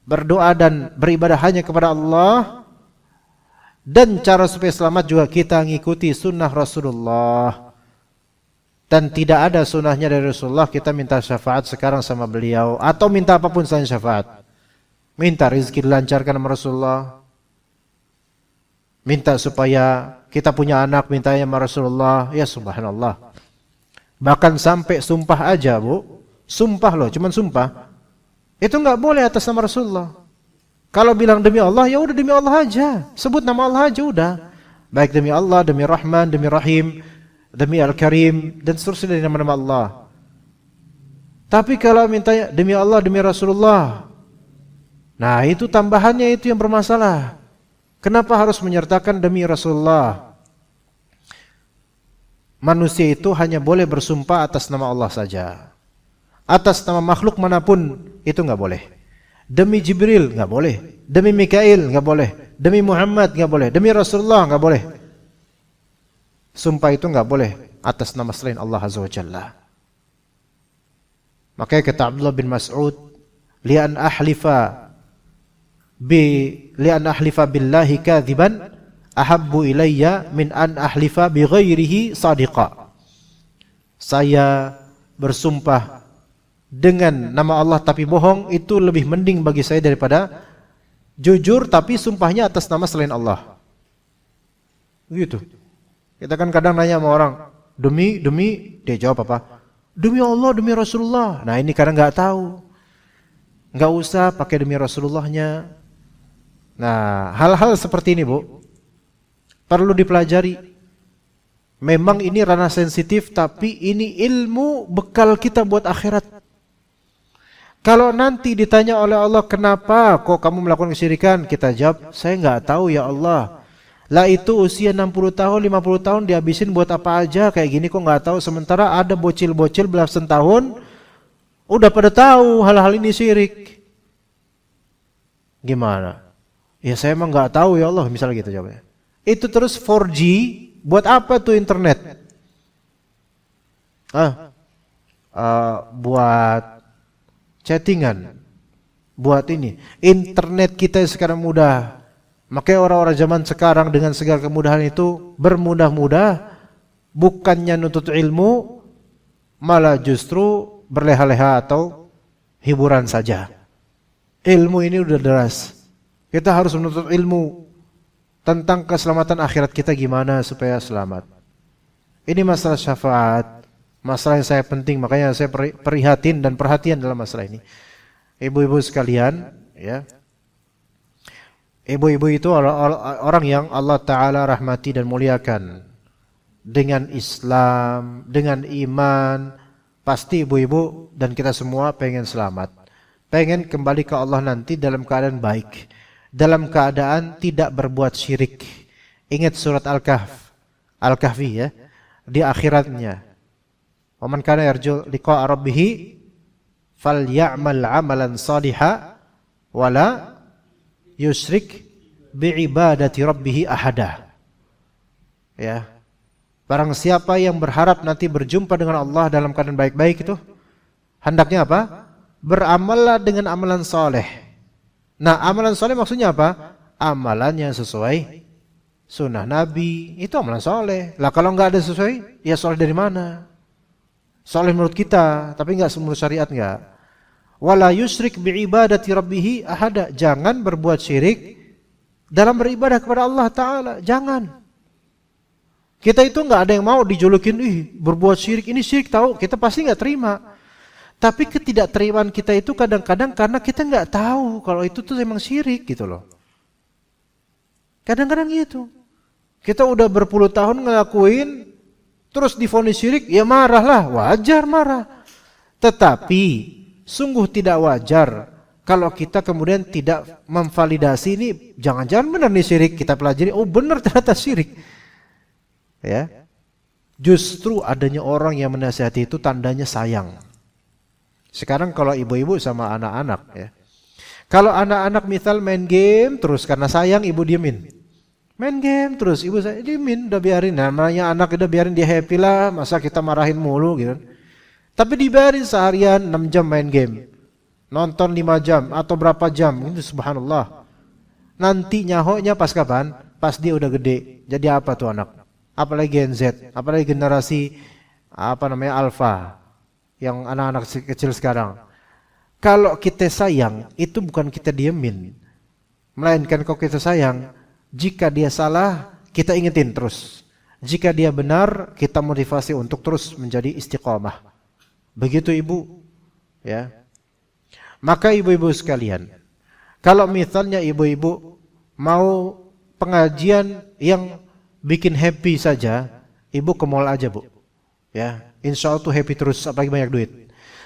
berdoa dan beribadah hanya kepada Allah. Dan cara supaya selamat juga kita ngikuti sunnah Rasulullah. Dan tidak ada sunnahnya dari Rasulullah kita minta syafaat sekarang sama beliau. Atau minta apapun selain syafaat. Minta rezeki dilancarkan sama Rasulullah. Minta supaya kita punya anak, minta sama Rasulullah. Ya subhanallah. Bahkan sampai sumpah aja bu. Sumpah loh, cuman sumpah. Itu nggak boleh atas nama Rasulullah. Kalau bilang demi Allah, ya udah demi Allah aja. Sebut nama Allah aja udah. Baik demi Allah, demi Rahman, demi Rahim, demi Al-Karim, dan seterusnya dari nama-nama Allah. Tapi kalau mintanya demi Allah, demi Rasulullah, nah itu tambahannya itu yang bermasalah. Kenapa harus menyertakan demi Rasulullah? Manusia itu hanya boleh bersumpah atas nama Allah saja. Atas nama makhluk manapun itu nggak boleh. Demi Jibril nggak boleh. Demi Mikail nggak boleh. Demi Muhammad nggak boleh. Demi Rasulullah nggak boleh. Sumpah itu nggak boleh atas nama selain Allah Azza wa Jalla. Makanya kata Abdullah bin Mas'ud, li'an ahlifa billahi kadhiban ahabbu ilayya min an ahlifa bi ghairihi sadiqa. Saya bersumpah dengan nama Allah tapi bohong itu lebih mending bagi saya daripada jujur tapi sumpahnya atas nama selain Allah. Gitu. Kita kan kadang nanya sama orang, demi dia jawab apa? Demi Allah, demi Rasulullah. Nah, ini kadang nggak tahu. Nggak usah pakai demi Rasulullahnya. Nah, hal-hal seperti ini, Bu, perlu dipelajari. Memang ini ranah sensitif, tapi ini ilmu bekal kita buat akhirat. Kalau nanti ditanya oleh Allah, kenapa kok kamu melakukan kesyirikan? Kita jawab, saya nggak tahu ya Allah. Lah itu usia 60 tahun, 50 tahun dihabisin buat apa aja kayak gini kok nggak tahu. Sementara ada bocil-bocil belasan tahun udah pada tahu hal-hal ini syirik. Gimana? Ya saya emang nggak tahu ya Allah, misalnya gitu jawabnya. Itu terus 4G buat apa tuh internet? Buat chattingan, buat ini. Internet kita sekarang mudah. Makanya orang-orang zaman sekarang dengan segala kemudahan itu bermudah-mudah, bukannya nuntut ilmu, malah justru berleha-leha atau hiburan saja. Ilmu ini udah deras. Kita harus menuntut ilmu tentang keselamatan akhirat kita gimana supaya selamat. Ini masalah syafaat, masalah yang saya penting, makanya saya prihatin dan perhatian dalam masalah ini. Ibu-ibu sekalian, ya. Ibu-ibu itu orang yang Allah Ta'ala rahmati dan muliakan. Dengan Islam, dengan iman, pasti ibu-ibu dan kita semua pengen selamat. Pengen kembali ke Allah nanti dalam keadaan baik. Dalam keadaan tidak berbuat syirik. Ingat surat Al-Kahfi ya. Di akhiratnya. Wa man kana yarju liqa'a rabbih falya'mal 'amalan shalihan wala yusyrik bi'ibadati rabbih ahada. Ya. Barang siapa yang berharap nanti berjumpa dengan Allah dalam keadaan baik-baik itu, hendaknya apa? Beramallah dengan amalan soleh. Nah, amalan soleh maksudnya apa? Amalan yang sesuai sunnah Nabi, itu amalan soleh. Lah kalau nggak ada sesuai, ya soleh dari mana? Soleh menurut kita, tapi nggak menurut syariat nggak. Wala yusyrik bi'ibadati rabbih ahada. Jangan berbuat syirik dalam beribadah kepada Allah Ta'ala. Jangan. Kita itu nggak ada yang mau dijulukin, berbuat syirik, ini syirik tahu. Kita pasti nggak terima. Tapi ketidakterimaan kita itu kadang-kadang karena kita nggak tahu kalau itu tuh memang syirik gitu loh. Kadang-kadang gitu. Kita udah berpuluh tahun ngelakuin, terus divonis syirik, ya marahlah, wajar marah. Tetapi sungguh tidak wajar kalau kita kemudian tidak memvalidasi ini, jangan-jangan benar nih syirik, kita pelajari, oh benar ternyata syirik. Ya. Justru adanya orang yang menasihati itu tandanya sayang. Sekarang kalau ibu-ibu sama anak-anak ya. Kalau anak-anak misal main game terus karena sayang ibu diemin. Main game terus ibu saya diemin, udah biarin. Namanya anak udah biarin dia happy lah, masa kita marahin mulu gitu. Tapi dibiarin seharian 6 jam main game. Nonton 5 jam atau berapa jam, itu subhanallah. Nanti nyahonya pas kapan? Pas dia udah gede. Jadi apa tuh anak? Apalagi Gen Z, apalagi generasi alpha. Yang anak-anak kecil sekarang. Kalau kita sayang, itu bukan kita diemin. Melainkan kalau kita sayang, jika dia salah, kita ingetin terus. Jika dia benar, kita motivasi untuk terus menjadi istiqamah. Begitu ibu. Ya. Maka ibu-ibu sekalian, kalau misalnya ibu-ibu mau pengajian yang bikin happy saja, ibu ke mall aja bu. Ya. Insya Allah tuh happy terus, apalagi banyak duit.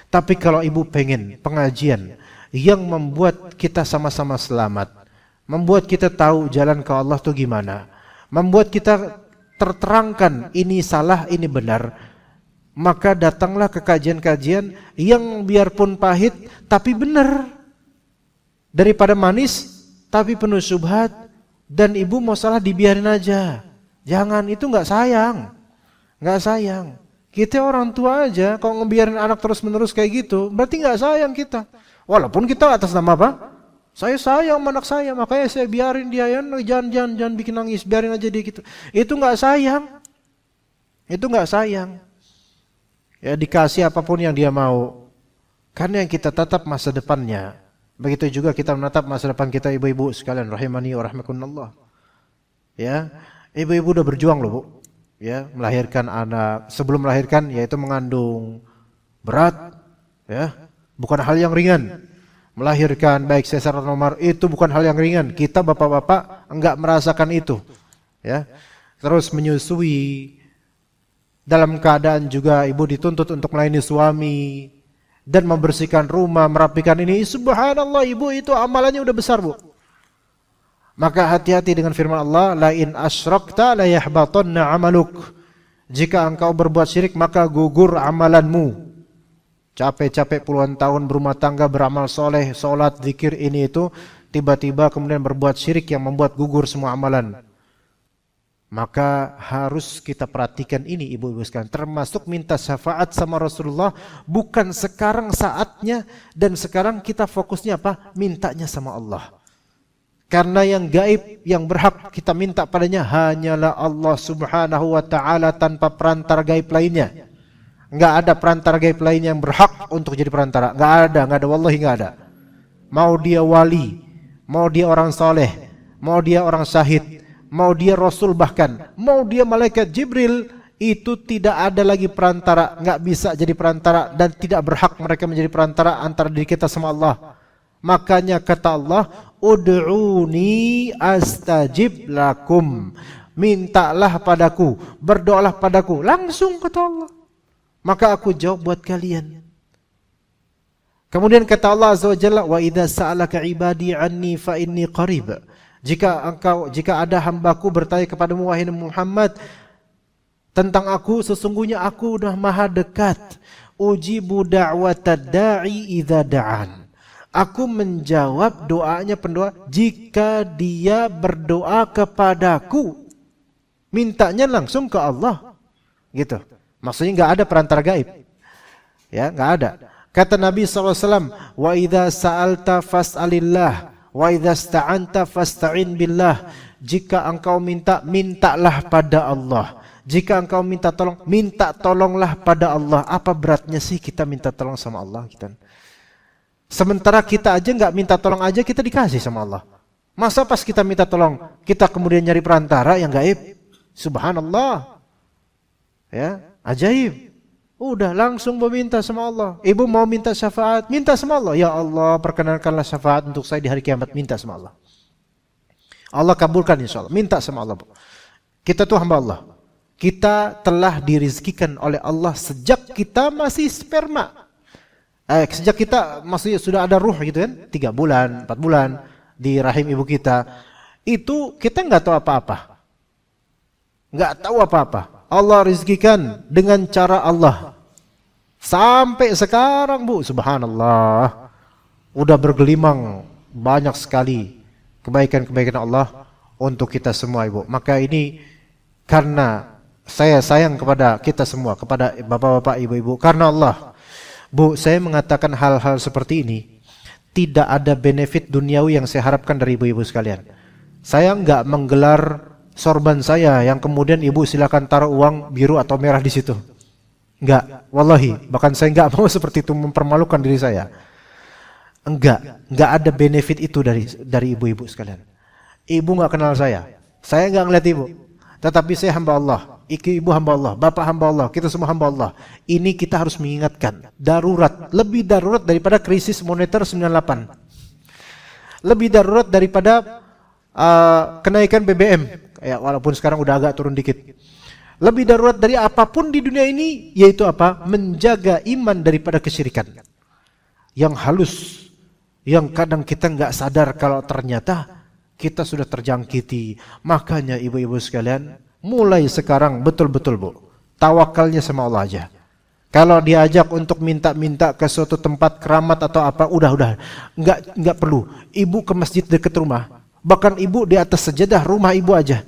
Tapi kalau ibu pengen pengajian yang membuat kita sama-sama selamat, membuat kita tahu jalan ke Allah itu gimana, membuat kita terterangkan ini salah, ini benar, maka datanglah ke kajian-kajian yang biarpun pahit tapi benar, daripada manis tapi penuh syubhat dan ibu mau salah dibiarin aja. Jangan, itu nggak sayang, nggak sayang. Kita orang tua aja kalau ngebiarin anak terus-menerus kayak gitu, berarti nggak sayang kita. Walaupun kita atas nama apa? Saya sayang sama anak saya, makanya saya biarin dia, ya, jangan bikin nangis, biarin aja dia gitu. Itu nggak sayang, itu nggak sayang. Ya, dikasih apapun yang dia mau, karena yang kita tatap masa depannya. Begitu juga kita menatap masa depan kita, ibu-ibu sekalian rahimani wa rahmakumullah. Ya, ibu-ibu udah berjuang loh, Bu. Ya, melahirkan anak, sebelum melahirkan yaitu mengandung, berat, ya, bukan hal yang ringan. Melahirkan baik sesar atau nomor itu bukan hal yang ringan. Kita bapak-bapak enggak merasakan itu, ya. Terus menyusui, dalam keadaan juga ibu dituntut untuk melayani suami dan membersihkan rumah, merapikan ini. Subhanallah, ibu itu amalannya udah besar, Bu. Maka hati-hati dengan firman Allah, la in asyrakta la yahbatanna amaluk. Jika engkau berbuat syirik maka gugur amalanmu. Capek-capek puluhan tahun berumah tangga, beramal soleh, solat, zikir, ini itu, tiba-tiba kemudian berbuat syirik yang membuat gugur semua amalan. Maka harus kita perhatikan ini, ibu-ibu sekalian, termasuk minta syafaat sama Rasulullah. Bukan sekarang saatnya, dan sekarang kita fokusnya apa? Mintanya sama Allah. Karena yang gaib, yang berhak kita minta padanya hanyalah Allah subhanahu wa ta'ala tanpa perantara gaib lainnya. Enggak ada perantara gaib lainnya yang berhak untuk jadi perantara. Enggak ada, wallahi enggak ada. Mau dia wali, mau dia orang soleh, mau dia orang syahid, mau dia rasul, bahkan mau dia malaikat Jibril, itu tidak ada lagi perantara, enggak bisa jadi perantara dan tidak berhak mereka menjadi perantara antara diri kita sama Allah. Makanya kata Allah, ud'uni astajib lakum. Mintalah padaku, berdoalah padaku. Langsung kata Allah, maka aku jawab buat kalian. Kemudian kata Allah Azza wa Jalla, wa idza sa'alaka ibadi anni fa inni qarib. Jika ada hambaku bertanya kepadamu wahai Muhammad tentang aku, sesungguhnya aku sudah maha dekat. Ujibu da'watad da'i idza da'an. Aku menjawab doanya pendoa jika dia berdoa kepadaku. Mintanya langsung ke Allah. Gitu. Maksudnya enggak ada perantara gaib. Ya, enggak ada. Kata Nabi SAW, wa idza sa'alta fas'alillah, wa idza sta'anta fasta'in billah. Jika engkau minta, mintalah pada Allah. Jika engkau minta tolong, minta tolonglah pada Allah. Apa beratnya sih kita minta tolong sama Allah? Kita. Sementara kita aja nggak minta tolong aja kita dikasih sama Allah. Masa pas kita minta tolong kita kemudian nyari perantara yang gaib? Subhanallah. Ya, ajaib. Udah langsung meminta sama Allah. Ibu mau minta syafaat, minta sama Allah. Ya Allah, perkenankanlah syafaat untuk saya di hari kiamat, minta sama Allah. Allah kabulkan insyaallah. Minta sama Allah. Kita tuh hamba Allah. Kita telah dirizkikan oleh Allah sejak kita masih sperma. Sejak kita masih sudah ada ruh gitu kan, 3 bulan, 4 bulan di rahim ibu kita, itu kita nggak tahu apa-apa, nggak tahu apa-apa. Allah rizkikan dengan cara Allah sampai sekarang, Bu, subhanallah, udah bergelimang banyak sekali kebaikan-kebaikan Allah untuk kita semua, Ibu. Maka ini karena saya sayang kepada kita semua, kepada bapak-bapak, ibu-ibu, karena Allah. Bu, saya mengatakan hal-hal seperti ini, tidak ada benefit duniawi yang saya harapkan dari ibu-ibu sekalian. Saya enggak menggelar sorban saya yang kemudian ibu silakan taruh uang biru atau merah di situ. Enggak, wallahi, bahkan saya enggak mau seperti itu, mempermalukan diri saya. Enggak ada benefit itu dari ibu-ibu sekalian. Ibu enggak kenal saya enggak ngeliat ibu. Tetapi saya hamba Allah, ibu hamba Allah, bapak hamba Allah, kita semua hamba Allah. Ini kita harus mengingatkan, darurat, lebih darurat daripada krisis moneter 98. Lebih darurat daripada kenaikan BBM, ya, walaupun sekarang udah agak turun dikit. Lebih darurat dari apapun di dunia ini, yaitu apa? Menjaga iman daripada kesyirikan. Yang halus, yang kadang kita nggak sadar kalau ternyata kita sudah terjangkiti. Makanya ibu-ibu sekalian, mulai sekarang betul-betul Bu, tawakalnya sama Allah aja. Kalau diajak untuk minta-minta ke suatu tempat keramat atau apa, udah, nggak perlu. Ibu ke masjid dekat rumah, bahkan ibu di atas sejadah rumah ibu aja.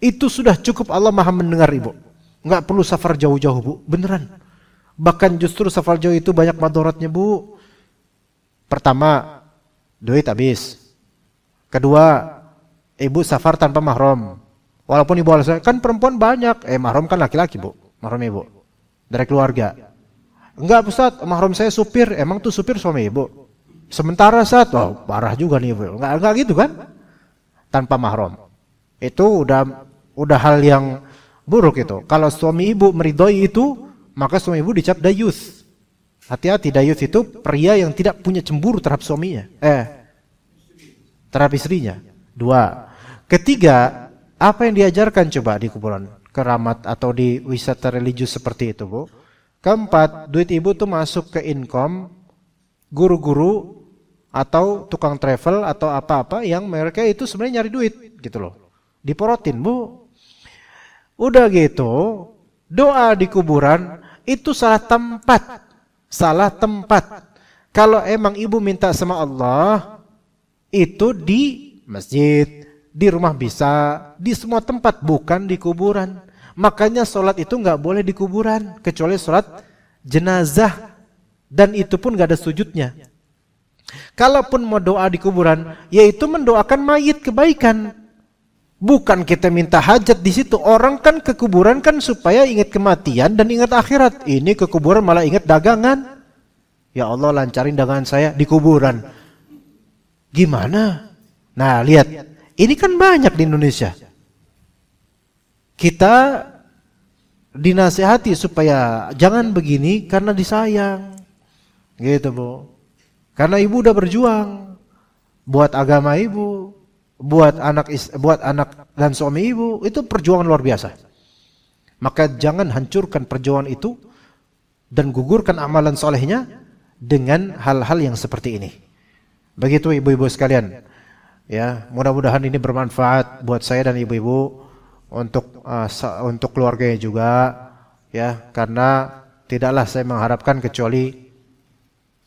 Itu sudah cukup, Allah Maha mendengar ibu. Nggak perlu safar jauh-jauh Bu, beneran. Bahkan justru safar jauh itu banyak madharatnya Bu. Pertama, duit habis. Kedua, ibu safar tanpa mahram. Walaupun ibu alasan, kan perempuan banyak. Mahram kan laki-laki Bu, mahram ibu. Dari keluarga. Enggak Ustaz, mahram saya supir. Emang tuh supir suami ibu? Sementara Ustaz, oh parah juga nih ibu. Enggak gitu kan? Tanpa mahram. Itu udah hal yang buruk itu. Kalau suami ibu meridhoi itu, maka suami ibu dicap dayuth. Hati-hati, dayuth itu pria yang tidak punya cemburu terhadap suaminya. Terhadap istrinya. 2. Ketiga, apa yang diajarkan coba di kuburan keramat atau di wisata religius seperti itu Bu? Keempat, duit ibu tuh masuk ke income guru-guru atau tukang travel atau apa-apa yang mereka itu sebenarnya nyari duit gitu loh. Diporotin Bu. Udah gitu, doa di kuburan itu salah tempat. Salah tempat. Kalau emang ibu minta sama Allah, itu di masjid, di rumah bisa, di semua tempat, bukan di kuburan. Makanya sholat itu nggak boleh di kuburan, kecuali sholat jenazah. Dan itu pun nggak ada sujudnya. Kalaupun mau doa di kuburan, yaitu mendoakan mayit kebaikan. Bukan kita minta hajat di situ. Orang kan ke kuburan kan supaya ingat kematian dan ingat akhirat. Ini ke kuburan malah ingat dagangan. Ya Allah, lancarin dagangan saya di kuburan. Gimana? Nah, lihat. Ini kan banyak di Indonesia. Kita dinasihati supaya jangan begini karena disayang. Gitu, Bu. Karena ibu udah berjuang buat agama ibu. Buat anak dan suami ibu, itu perjuangan luar biasa. Maka jangan hancurkan perjuangan itu dan gugurkan amalan solehnya dengan hal-hal yang seperti ini. Begitu ibu-ibu sekalian. Ya, mudah-mudahan ini bermanfaat buat saya dan ibu-ibu untuk keluarganya juga, ya, karena tidaklah saya mengharapkan kecuali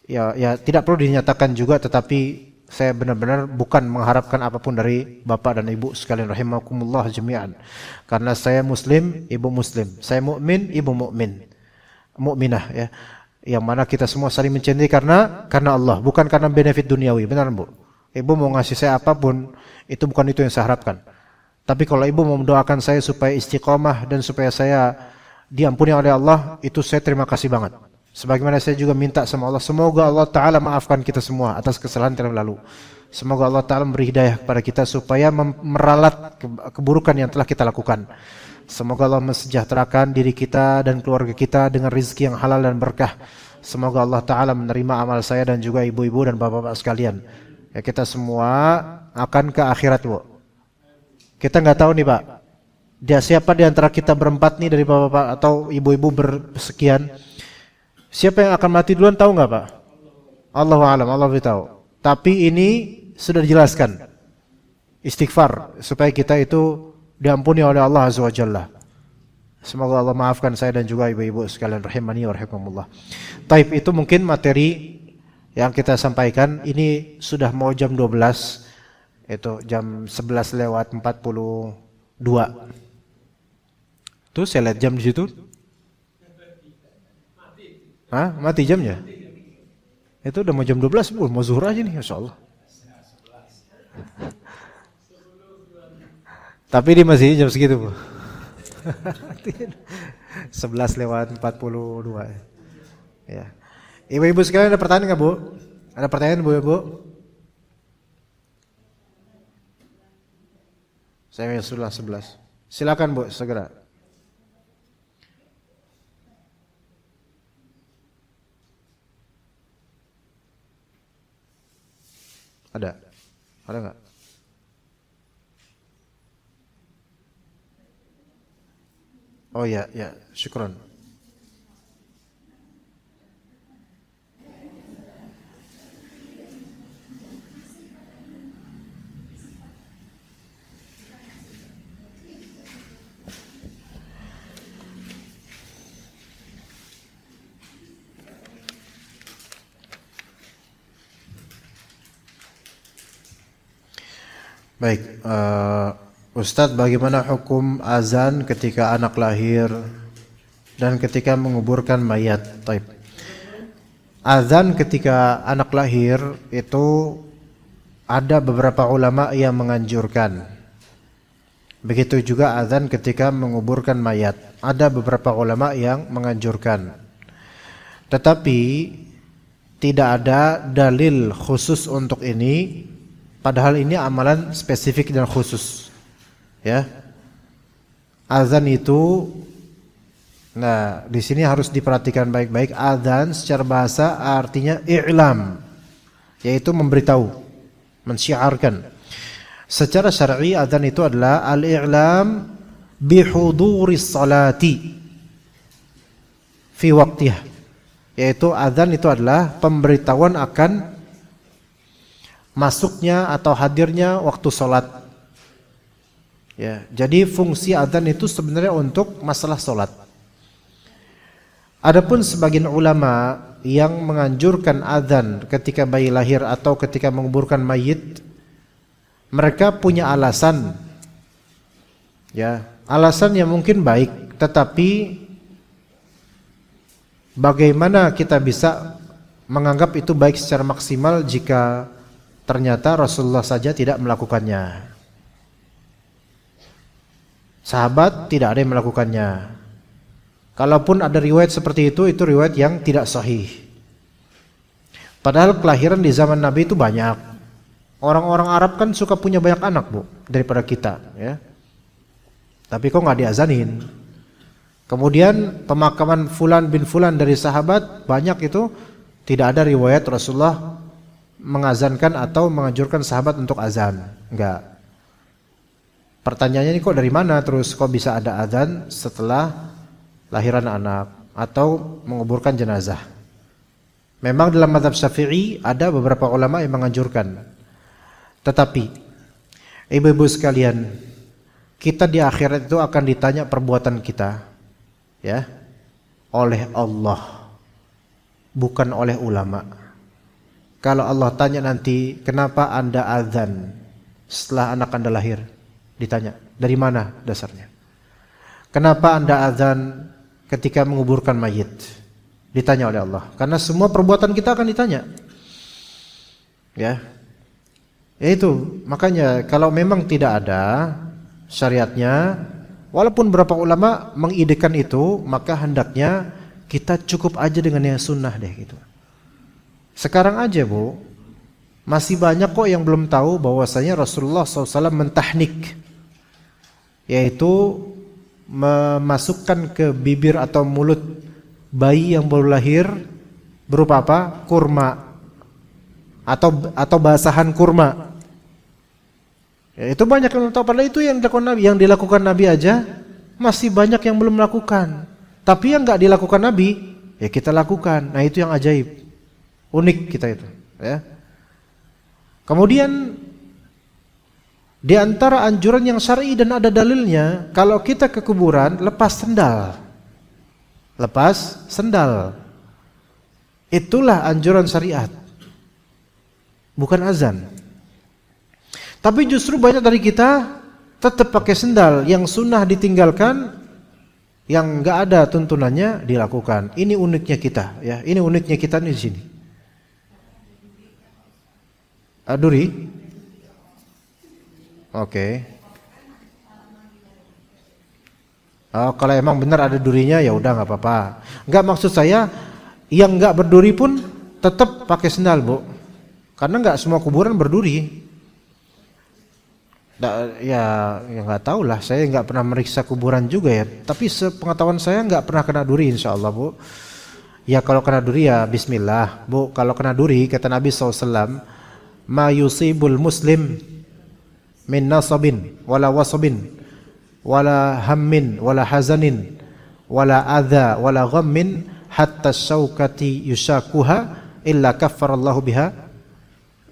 ya tidak perlu dinyatakan juga, tetapi saya benar-benar bukan mengharapkan apapun dari bapak dan ibu sekalian rahimakumullah jami'an. Karena saya muslim, ibu muslim. Saya mukmin, ibu mukmin. Mukminah ya. Yang mana kita semua saling mencintai karena Allah, bukan karena benefit duniawi. Benar, Bu? Ibu mau ngasih saya apapun, itu bukan itu yang saya harapkan. Tapi kalau ibu mau mendoakan saya supaya istiqomah dan supaya saya diampuni oleh Allah, itu saya terima kasih banget. Sebagaimana saya juga minta sama Allah, semoga Allah Ta'ala maafkan kita semua atas kesalahan yang lalu. Semoga Allah Ta'ala memberi hidayah kepada kita supaya meralat keburukan yang telah kita lakukan. Semoga Allah mensejahterakan diri kita dan keluarga kita dengan rezeki yang halal dan berkah. Semoga Allah Ta'ala menerima amal saya dan juga ibu-ibu dan bapak-bapak sekalian. Ya, kita semua akan ke akhirat, Bu. Kita nggak tahu nih, Pak. Siapa di antara kita berempat nih, dari bapak-bapak atau ibu-ibu bersekian, siapa yang akan mati duluan, tahu nggak Pak? Allahu a'lam, Allah beritahu. Tapi ini sudah dijelaskan. Istighfar supaya kita itu diampuni oleh Allah Azza wa Jalla. Semoga Allah maafkan saya dan juga ibu-ibu sekalian rahimani wa rahimakumullah. Taib, itu mungkin materi yang kita sampaikan. Ini sudah mau jam 12. Itu jam 11 lewat 42. Tuh saya lihat jam di situ. Hah? Mati jamnya? Itu udah mau jam 12, Bu. Mau zuhur aja nih, Masya Allah. Tapi ini masih jam segitu, Bu. 11 lewat 42. Ya. Ibu-ibu sekalian, ada pertanyaan nggak, Bu? Ada pertanyaan, Bu, Ibu? Saya sudah 11. Silakan, Bu, segera. Ada? Ada nggak? Oh ya, ya, syukran. Baik, Ustadz, bagaimana hukum azan ketika anak lahir dan ketika menguburkan mayat? Taib. Azan ketika anak lahir itu ada beberapa ulama yang menganjurkan. Begitu juga azan ketika menguburkan mayat, ada beberapa ulama yang menganjurkan. Tetapi tidak ada dalil khusus untuk ini. Padahal ini amalan spesifik dan khusus, ya. Azan itu, nah di sini harus diperhatikan baik-baik. Azan secara bahasa artinya i'lam, yaitu memberitahu, mensyiarkan. Secara syar'i azan itu adalah al-i'lam bihuduris salati fi waqtiha, yaitu azan itu adalah pemberitahuan akan masuknya atau hadirnya waktu sholat. Ya, jadi fungsi azan itu sebenarnya untuk masalah sholat. Adapun sebagian ulama yang menganjurkan azan ketika bayi lahir atau ketika menguburkan mayit, mereka punya alasan. Ya, alasan yang mungkin baik, tetapi bagaimana kita bisa menganggap itu baik secara maksimal jika ternyata Rasulullah saja tidak melakukannya. Sahabat tidak ada yang melakukannya. Kalaupun ada riwayat seperti itu riwayat yang tidak sahih. Padahal kelahiran di zaman Nabi itu banyak. Orang-orang Arab kan suka punya banyak anak, Bu, daripada kita, ya. Tapi kok nggak diazanin? Kemudian pemakaman fulan bin fulan dari sahabat banyak, itu tidak ada riwayat Rasulullah mengazankan atau menganjurkan sahabat untuk azan. Enggak. Pertanyaannya ini kok dari mana terus kok bisa ada azan setelah lahiran anak atau menguburkan jenazah? Memang dalam mazhab Syafi'i ada beberapa ulama yang menganjurkan. Tetapi ibu-ibu sekalian, kita di akhirat itu akan ditanya perbuatan kita, ya, oleh Allah, bukan oleh ulama. Kalau Allah tanya nanti, kenapa Anda azan setelah anak Anda lahir? Ditanya, dari mana dasarnya? Kenapa Anda azan ketika menguburkan mayit? Ditanya oleh Allah. Karena semua perbuatan kita akan ditanya. Ya. Itu, makanya kalau memang tidak ada syariatnya, walaupun beberapa ulama mengidekan itu, maka hendaknya kita cukup aja dengan yang sunnah deh gitu. Sekarang aja, Bu, masih banyak kok yang belum tahu bahwasanya Rasulullah SAW mentahnik, yaitu memasukkan ke bibir atau mulut bayi yang baru lahir berupa apa? Kurma atau basahan kurma. Ya, itu banyak yang belum tahu. Padahal itu yang dilakukan Nabi aja masih banyak yang belum melakukan. Tapi yang nggak dilakukan Nabi, ya kita lakukan. Nah itu yang ajaib. Unik kita itu, ya. Kemudian di antara anjuran yang syar'i dan ada dalilnya, kalau kita ke kuburan lepas sendal. Lepas sendal. Itulah anjuran syariat. Bukan azan. Tapi justru banyak dari kita tetap pakai sendal, yang sunnah ditinggalkan, yang enggak ada tuntunannya dilakukan. Ini uniknya kita, ya. Ini uniknya kita di sini. Duri? Oke. Oh, kalau emang benar ada durinya ya udah nggak apa-apa. Nggak, maksud saya yang nggak berduri pun tetap pakai sendal, Bu. Karena nggak semua kuburan berduri. Ya nggak tahu lah. Saya nggak pernah meriksa kuburan juga ya. Tapi sepengetahuan saya nggak pernah kena duri, insya Allah, Bu. Ya kalau kena duri ya Bismillah, Bu. Kalau kena duri kata Nabi SAW, ma yusibul muslim min nasabin wala wasabin wala hammin wala hazanin wala adza wala ghammin hatta syaukati yusakuha illa kaffarallahu biha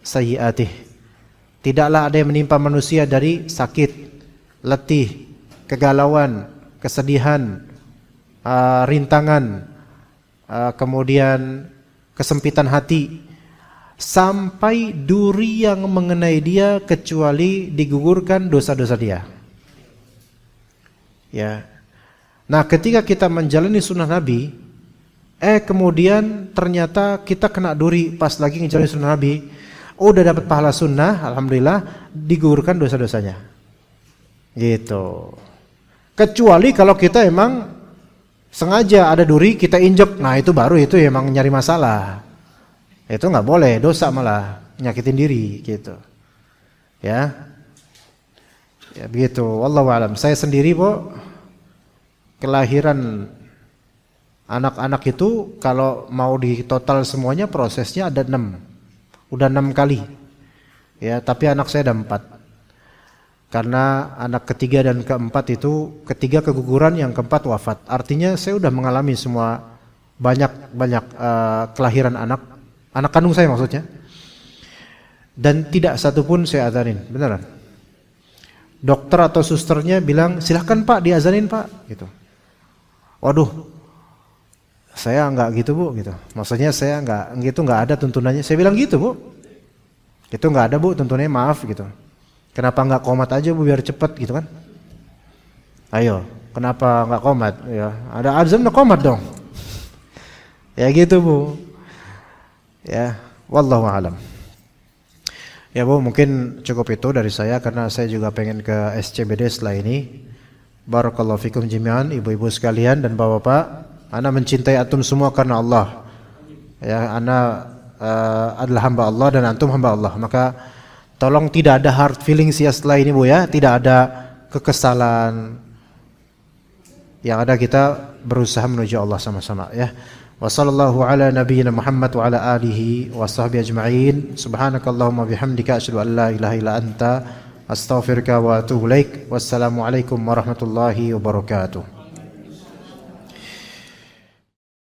sayyi'atih. Tidaklah ada yang menimpa manusia dari sakit, letih, kegalauan, kesedihan, rintangan, kemudian kesempitan hati, sampai duri yang mengenai dia kecuali digugurkan dosa-dosa dia. Ya. Nah, ketika kita menjalani sunnah Nabi, kemudian ternyata kita kena duri pas lagi menjalani sunnah Nabi, udah dapat pahala sunnah, alhamdulillah, digugurkan dosa-dosanya. Gitu. Kecuali kalau kita emang sengaja ada duri kita injek, nah itu baru itu emang nyari masalah. Itu nggak boleh, dosa malah nyakitin diri gitu. Ya. Ya begitu. Wallahu a'lam. Saya sendiri, Bu, kelahiran anak-anak itu kalau mau di total semuanya prosesnya ada 6. Udah 6 kali. Ya, tapi anak saya ada 4. Karena anak ketiga dan keempat itu, ketiga keguguran, yang keempat wafat. Artinya saya udah mengalami semua banyak kelahiran anak kandung saya maksudnya. Dan tidak satupun saya azanin, beneran. Dokter atau susternya bilang, silahkan Pak diazanin Pak, gitu. Waduh, saya enggak gitu Bu, gitu. Maksudnya saya enggak gitu, enggak ada tuntunannya. Saya bilang gitu Bu, itu enggak ada Bu tuntunannya, maaf gitu. Kenapa enggak komat aja Bu biar cepet gitu kan? Ayo, kenapa enggak komat? Ya, ada azan enggak komat dong. Ya gitu Bu. Ya, wallahu a'lam. Ya Bu, mungkin cukup itu dari saya karena saya juga pengen ke SCBD setelah ini. Barakallahu fikum jami'an, ibu-ibu sekalian dan bapak-bapak. Ana mencintai antum semua karena Allah. Ya, ana adalah hamba Allah dan antum hamba Allah. Maka tolong tidak ada hard feelings ya setelah ini Bu ya, tidak ada kekesalan. Yang ada kita berusaha menuju Allah sama-sama ya. Wa sallallahu ala nabiyyina Muhammad wa ala alihi wa sahbihi ajma'in. Subhanakallahumma bihamdika asyhadu an la ilaha illa anta astaghfiruka wa atubu ilaik. Wassalamu alaikum warahmatullahi wabarakatuh.